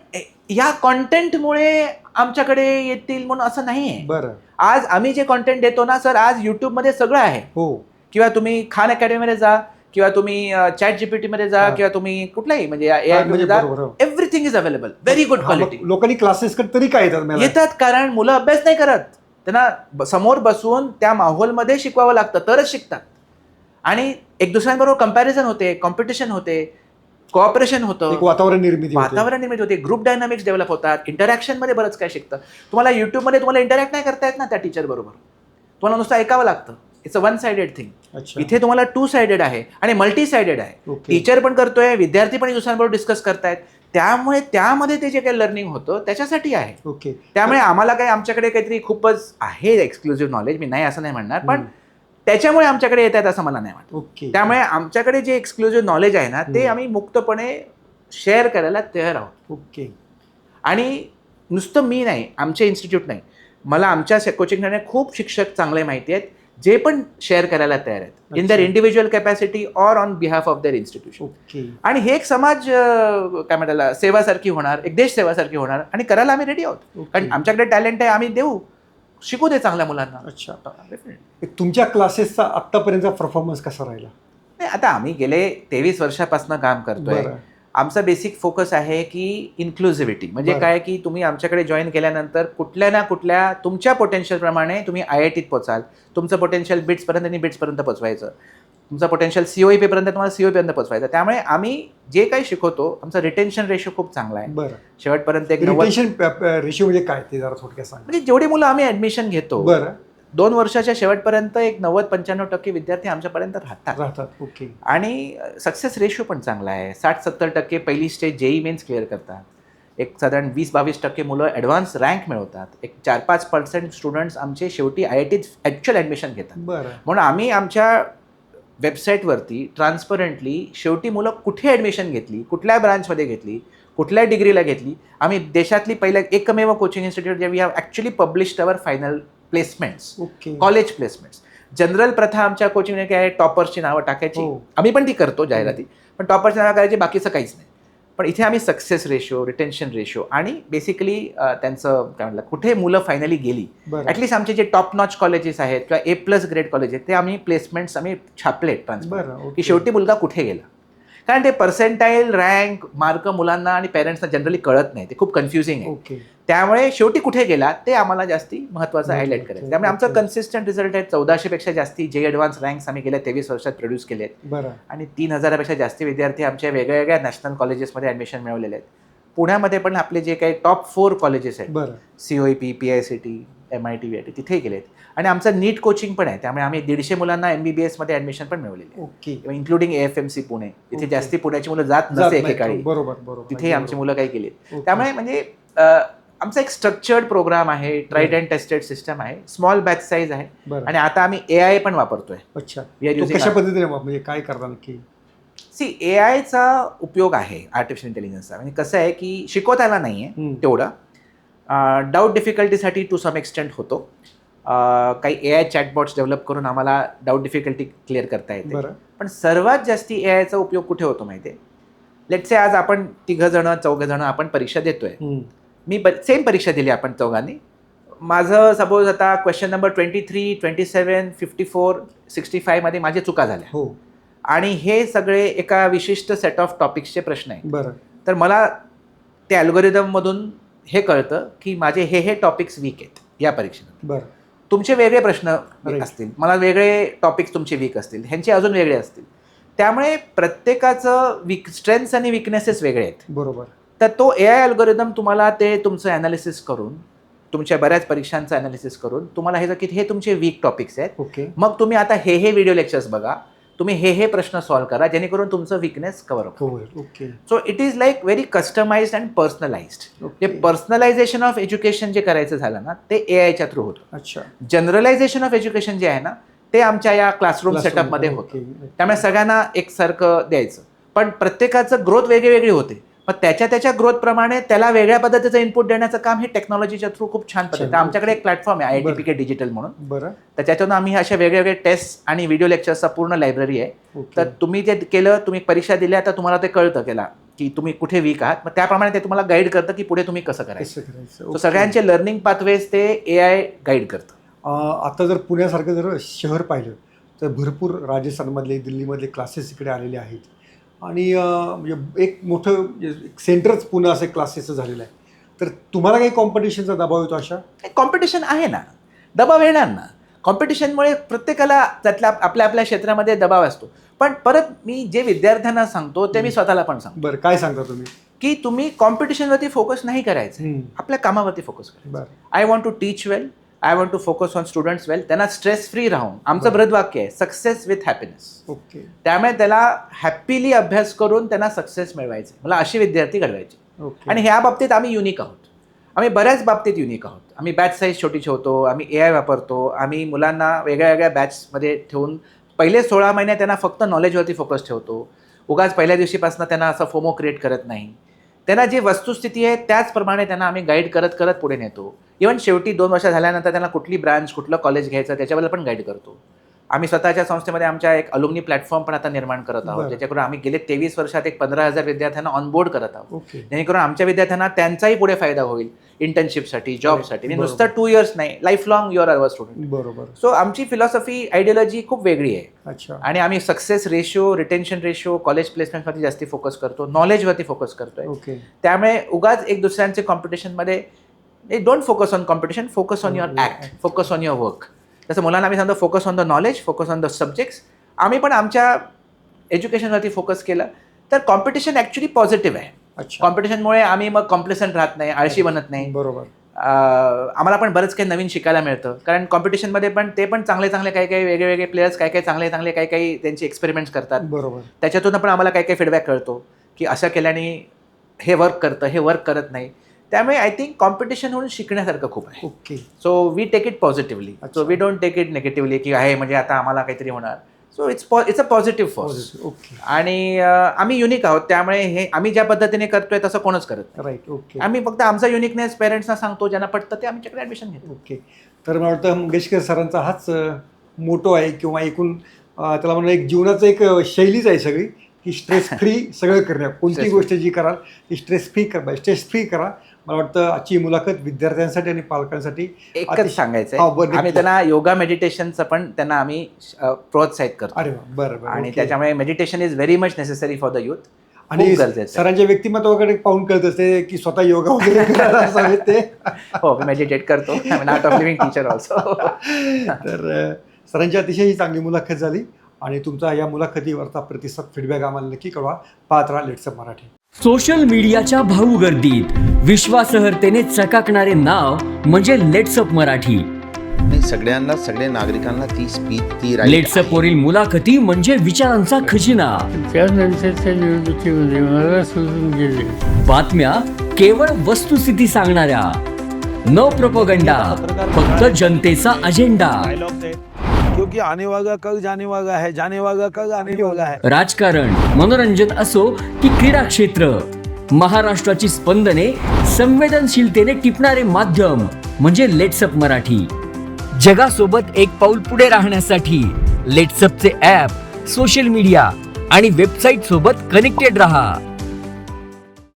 या कॉन्टेंटमुळे आमच्याकडे येतील म्हणून असं नाही आहे.
बरं,
आज आम्ही जे कॉन्टेंट देतो ना सर, आज युट्यूबमध्ये सगळं आहे.
हो. किंवा
किंवा तुम्ही खान अकॅडमीमध्ये जा, किंवा तुम्ही ChatGPT मध्ये जा, किंवा तुम्ही कुठलाही म्हणजे AI मध्ये जा, everything is available, very good quality.
लोकांनी क्लासेसकडे तरी काय
येतात कारण मुलं अभ्यास नाही करत. त्यांना समोर बसून त्या माहोलमध्ये शिकवावं लागतं, तरच शिकतात. आणि एक दुसऱ्यांबरोबर कंपॅरिझन होते, कॉम्पिटिशन होते, कोऑपरेशन होतं,
वातावरण निर्मिती
होते, ग्रुप डायनामिक्स डेव्हलप होतात, इंटरॅक्शन मध्ये बरंच काय शिकतं. तुम्हाला युट्यूबमध्ये तुम्हाला इंटरॅक्ट नाही करता येत ना त्या टीचर बरोबर, तुम्हाला नुसतं ऐकावं लागतं. It's a one sided thing. इथे तुम्हाला 2 साइडेड आहे आणि मल्टी साइडेड आहे. टीचर पण करतोय, विद्यार्थी पण दुसऱ्यांबरोबर डिस्कस करतायत, त्यामुळे त्यामध्ये ते जे काही लर्निंग होतं त्याच्यासाठी आहे.
ओके.
त्यामुळे आम्हाला काही आमच्याकडे काहीतरी खूपच आहे एक्सक्लुझिव्ह नॉलेज, मी नाही असं नाही म्हणणार, पण त्याच्यामुळे आमच्याकडे येत आहेत असं मला नाही वाटत.
ओके.
त्यामुळे आमच्याकडे जे एक्सक्लुझिव्ह नॉलेज आहे ना ते आम्ही मुक्तपणे शेअर करायला तयार आहोत.
ओके.
आणि नुसतं मी नाही, आमचे इन्स्टिट्यूट नाही, मला आमच्या कोचिंगकडे खूप शिक्षक चांगले माहिती आहेत जे पण शेअर करायला तयार आहेत, in their individual capacity or on behalf of their institution. आणि हे एक समाज काय म्हणतात सेवासारखी होणार, एक देश सेवासारखी होणार, आणि करायला आम्ही रेडी आहोत. कारण आमच्याकडे टॅलेंट आहे, आम्ही देऊ, शिकू दे चांगल्या मुलांना.
अच्छा. तुमच्या क्लासेसचा आत्तापर्यंतचा परफॉर्मन्स कसा राहिला?
नाही, आता आम्ही गेले 23 वर्षापासून काम करतोय. आमचा बेसिक फोकस आहे की इन्क्लुझिव्हिटी, म्हणजे काय की तुम्ही आमच्याकडे जॉईन केल्यानंतर कुठल्या ना कुठल्या तुमच्या पोटेन्शियलप्रमाणे तुम्ही IITत पोचाल. तुमचं पोटेन्शियल बिट्सपर्यंत पोचवायचं, तुमचं पोटेन्शियल COEP पर्यंत तुम्हाला COEP पर्यंत पोचवायचं. त्यामुळे आम्ही जे काही शिकवतो, आमचा रिटेन्शन रेशो खूप चांगला आहे. शेवटपर्यंत एक
रिटेन्शन रेशो म्हणजे काय ते जरा थोडक्यात सांगा.
म्हणजे जेवढी मुलं आम्ही ऍडमिशन घेतो, 2 वर्षाच्या शेवटपर्यंत एक 90-95% विद्यार्थी आमच्यापर्यंत राहतात.
ओके.
आणि सक्सेस रेशो पण चांगला आहे. 60-70% पहिली स्टेज JEE मेन्स क्लिअर करतात. एक साधारण 20-22% मुलं ॲडव्हान्स रँक मिळवतात. एक 4-5% स्टुडंट्स आमचे शेवटी IITत ॲक्च्युअल ॲडमिशन घेतात. म्हणून आम्ही आमच्या वेबसाईटवरती ट्रान्सपरंटली शेवटी मुलं कुठे ॲडमिशन घेतली, कुठल्या ब्रांचमध्ये घेतली, कुठल्या डिग्रीला घेतली, आम्ही देशातली पहिल्या एकमेव कोचिंग इन्स्टिट्यूट जे we have actually published our final placements, college placements. General प्रथा आमच्या कोचिंग काय आहे, टॉपर्सची नावं टाकायची, आम्ही पण ती करतो जाहिराती, पण टॉपर्सची नावं करायची, बाकीचं काहीच नाही. पण इथे आम्ही सक्सेस रेशो, रिटेन्शन रेशो आणि बेसिकली त्यांचं काय म्हणलं कुठे मुलं फायनली गेली, ॲटलिस्ट आमचे जे टॉप नॉच कॉलेजेस आहेत किंवा A+ ग्रेड कॉलेज आहेत ते आम्ही प्लेसमेंट्स आम्ही छापले ट्रान्सफर, की शेवटी मुलगा कुठे गेला. कारण ते पर्सेंटाईल, रँक, मार्क मुलांना आणि पेरेंट्सना जनरली कळत नाही, ते खूप कन्फ्युजिंग आहे. त्यामुळे शेवटी कुठे गेला ते आम्हाला जास्ती महत्त्वाचं हायलाईट करायचं. त्यामुळे आमचं कन्सिस्टंट रिझल्ट आहे. 1400 पेक्षा जास्ती JEE ॲडव्हान्स रँक्स आम्ही गेल्या 23 वर्षात प्रोड्यूस केलेत. आणि 3000 पेक्षा जास्ती विद्यार्थी आमच्या वेगवेगळ्या नॅशनल कॉलेजेसमध्ये ॲडमिशन मिळवलेले आहेत. पुण्यामध्ये पण आपले जे काही टॉप 4 कॉलेजेस आहेत, COEP, PICT, MIT, VIT, तिथे गेलेत. आणि आमचं नीट कोचिंग पण आहे, त्यामुळे आम्ही 150 मुलांना MBBS मध्ये ॲडमिशन पण मिळवलेली आहे, इन्क्लुडिंग AFMC पुणे. इथे जास्ती पुण्याची मुलं जात नसे एकेकाळी, तिथे आमची मुलं काही गेली. त्यामुळे म्हणजे आमचा एक स्ट्रक्चर्ड प्रोग्राम आहे, ट्राईड अँड टेस्टेड सिस्टम आहे, स्मॉल बॅच साईज आहे, आणि आता आम्ही AI पण वापरतोय.
कशा पद्धतीने म्हणजे काय करता नक्की?
AIचा उपयोग आहे आर्टिफिशियल इंटेलिजन्सचा. म्हणजे कसं आहे की शिकवताना नाहीये तेवढं, डाऊट डिफिकल्टीसाठी टू सम एक्सटेंट होतो. काही AI चॅटबॉट्स डेव्हलप करून आम्हाला डाऊट डिफिकल्टी क्लिअर करता येते. पण सर्वात जास्ती AIचा उपयोग कुठे होतो माहिती आहे? लेट्स से आज आपण 3-4 आपण परीक्षा देतोय. मी सेम परीक्षा दिली आपण 4घांनी. माझं सपोज आता क्वेश्चन नंबर 23, 27, 54, 65 मध्ये माझ्या चुका झाल्या, आणि हे सगळे एका विशिष्ट सेट ऑफ टॉपिक्सचे प्रश्न आहेत. तर मला त्या अल्गोरिदममधून हे कळतं की माझे हे टॉपिक्स वीक आहेत या परीक्षेत.
बरं.
तुमचे वेगळे प्रश्न
Right.
असतील, मला वेगळे टॉपिक्स तुमचे वीक असतील, ह्यांचे अजून वेगळे असतील. त्यामुळे प्रत्येकाचं स्ट्रेंथ्स आणि विकनेसेस वेगळे आहेत.
बरोबर.
तर तो AI अल्गोरिदम तुम्हाला ते तुमचं ॲनालिसिस करून, तुमच्या बऱ्याच परीक्षांचं ॲनालिसिस करून तुम्हाला हे की हे तुमचे वीक टॉपिक्स आहेत,
ओके.
मग तुम्ही आता हे व्हिडिओ लेक्चर्स बघा, तुम्ही हे प्रश्न सॉल्व्ह करा जेणेकरून तुमचं weakness cover up.
Okay.
So it is like very customised and personalised.
Okay.
जे पर्सनलायझेशन ऑफ एज्युकेशन जे करायचं झालं ना ते AIच्या थ्रू होतं.
अच्छा.
जनरलायझेशन ऑफ एज्युकेशन जे आहे ना ते आमच्या या क्लासरूम सेटअपमध्ये होतं. त्यामुळे सगळ्यांना एकसारखं द्यायचं, पण प्रत्येकाचं ग्रोथ वेगळी होते. मग त्याच्या ग्रोथप्रमाणे त्याला वेगळ्या पद्धतीचं इनपुट देण्याचं काम हे टेक्नॉलॉजीच्या थ्रू खूप छान पद्धतीने. आमच्याकडे एक प्लॅटफॉर्म आहे IITPK डिजिटल म्हणून.
बरं.
तर त्याच्यातून आम्ही अशा वेगवेगळे टेस्ट आणि व्हिडिओ लेक्चर्सचा पूर्ण लायब्ररी आहे.
ओके.
तर तुम्ही ते केलं, तुम्ही परीक्षा दिल्या, तर तुम्हाला ते कळतं केला की तुम्ही कुठे वीक आहात, मग त्याप्रमाणे ते तुम्हाला गाईड करतं की पुढे तुम्ही कसं करायचं.
ओके.
सगळ्यांचे लर्निंग पाथवेज ते AI गाईड करतं.
आता जर पुण्यासारखं जर शहर पाहिलं तर भरपूर राजस्थानमधले, दिल्लीमधले क्लासेस इकडे आलेले आहेत आणि म्हणजे एक मोठं सेंटरच पुणे असं क्लासेसचं झालेलं आहे. तर तुम्हाला काही कॉम्पिटिशनचा दबाव येतो अशा?
कॉम्पिटिशन आहे ना, दबाव येणार ना. कॉम्पिटिशनमुळे प्रत्येकाला त्यातल्या आपल्या क्षेत्रामध्ये दबाव असतो. पण परत मी जे विद्यार्थ्यांना सांगतो ते मी स्वतःला पण सांगतो.
बरं, काय सांगता तुम्ही?
की तुम्ही कॉम्पिटिशनवरती फोकस नाही करायचं, आपल्या कामावरती फोकस करायचं.
बरं.
I want to teach well, I want to focus on students well. त्यांना स्ट्रेस फ्री राहून, आमचं ब्रदवाक्य आहे सक्सेस विथ हॅपीनेस.
ओके.
त्यामुळे त्याला हॅपीली अभ्यास करून त्यांना सक्सेस मिळवायचे. मला असे विद्यार्थी घडवायचे.
ओके.
आणि ह्या बाबतीत आम्ही युनिक आहोत. आम्ही बऱ्याच बाबतीत युनिक आहोत. आम्ही बॅच साईज छोटी ठेवतो, आम्ही AI वापरतो, आम्ही मुलांना वेगळ्या बॅचमध्ये ठेवून पहिले 16 महिने त्यांना फक्त नॉलेजवरती फोकस ठेवतो. उगाच पहिल्या दिवशीपासून त्यांना असं फोमो क्रिएट करत नाही. त्यांना जी वस्तुस्थिती आहे त्याचप्रमाणे त्यांना आम्ही गाईड करत पुढे नेतो. इव्हन शेवटी 2 वर्ष झाल्यानंतर त्यांना कुठली ब्रांच, कुठलं कॉलेज घ्यायचं त्याच्याबद्दल पण गाईड करतो. आम्ही स्वतःच्या संस्थेमध्ये आमच्या एक अलुमनी प्लॅटफॉर्म पण आता निर्माण करत आहोत, ज्याच्याकडून आम्ही गेले 23 वर्षात एक 15,000 विद्यार्थ्यांना ऑनबोर्ड करत आहोत.
ओके.
जेणेकरून आमच्या विद्यार्थ्यांना त्यांचाही पुढे फायदा होईल इंटर्नशिपसाठी, जॉबसाठी. नुसतं 2 इयर्स नाही, life long your our student.
बरोबर.
सो आमची फिलॉसॉफी, आयडियोलॉजी खूप वेगळी आहे.
अच्छा.
आणि आम्ही success ratio, retention ratio, college प्लेसमेंटवरती जास्ती फोकस करतो, नॉलेजवरती फोकस करतोय.
ओके.
त्यामुळे उगाच एक दुसऱ्यांचे कॉम्पिटिशनमध्ये don't focus on competition, focus on your act, focus on your work. जसं मुलांना आम्ही सांगतो focus on the knowledge, focus on the subjects. आम्ही पण आमच्या एज्युकेशनवरती फोकस केलं तर कॉम्पिटिशन ॲक्च्युली पॉझिटिव्ह आहे.
अच्छा.
कॉम्पिटिशनमुळे आम्ही मग कॉम्प्लेसंट राहत नाही, आळशी बनत नाही.
बरोबर.
आम्हाला पण बरंच काही नवीन शिकायला मिळतं. कारण कॉम्पिटिशनमध्ये पण ते पण चांगले काही वेगळे प्लेयर्स काही चांगले काही त्यांचे एक्सपेरिमेंट्स करतात.
बरोबर.
त्याच्यातून पण आम्हाला काही फीडबॅक कळतो की असं केल्याने हे वर्क करतं, हे वर्क करत नाही. त्यामुळे आय थिंक कॉम्पिटिशन होऊन शिकण्यासारखं खूप आहे.
Okay.
So we take it positively. So we don't take it negatively की आहे म्हणजे आता आम्हाला काहीतरी होणार. So it's a positive force.
Okay.
आणि आम्ही युनिक आहोत, त्यामुळे हे आम्ही ज्या पद्धतीने करतोय तसं कोणच करत नाही.
राईट. ओके.
आम्ही फक्त आमचा युनिकनेस पेरेंट्सना सांगतो, ज्यांना पटतं ते आमच्याकडे ॲडमिशन घेतो.
ओके. तर मला वाटतं मंगेशकर सरांचा हाच मोटो आहे किंवा एकूण त्याला म्हणून एक जीवनाचं एक शैलीच आहे सगळी की स्ट्रेस फ्री सगळं करण्या. कोणती गोष्ट जी कराल ती स्ट्रेस फ्री करा. मला वाटतं आजची मुलाखत विद्यार्थ्यांसाठी आणि पालकांसाठी
एकच सांगायचं, आम्ही त्यांना योगा मेडिटेशनचं पण त्यांना आम्ही प्रोत्साहित करतो.
अरे वा. बरं.
आणि त्याच्यामुळे meditation is very much necessary for the youth.
आणि सरांच्या व्यक्तिमत्वाकडे पाहून कळत असते की स्वतः योगा वगैरे करायला असावे ते.
हो, मी मेडिटेट करतो. Art of living teacher also.
तर सरांची अतिशय चांगली मुलाखत झाली आणि तुमचा या मुलाखतीवरचा प्रतिसाद फीडबॅक आम्हाला नक्की कळवा. पाहत राहा लेट्सअप मराठी.
सोशल मीडियाच्या भाऊ गर्दीत विश्वासार्हतेने चकाकणारे नाव म्हणजे लेट्सअप मराठी.
सगळ्यांना, सगळ्या नागरिकांना ती स्पीच, ती
लेट्सअप वरील मुलाखती म्हणजे विचारांचा खजिना.
त्यानंतरच्या निवडणुकीमध्ये मला सोडून गेले.
बातम्या केवळ वस्तुस्थिती सांगणाऱ्या, न प्रोपगंडा, फक्त जनतेचा अजेंडा.
क्योंकि आने वाला कल जाने वाला है, जाने वाला कल आने वाला है.
राजकारण, मनोरंजन असो की क्रीडा क्षेत्र, महाराष्ट्राची स्पंदने संवेदनशीलतेने टिपणारे माध्यम म्हणजे लेट्सअप मराठी. जगासोबत एक पाऊल पुढे राहण्यासाठी लेट्सअपचे ॲप, सोशल मीडिया आणि वेबसाईट सोबत कनेक्टेड रहा.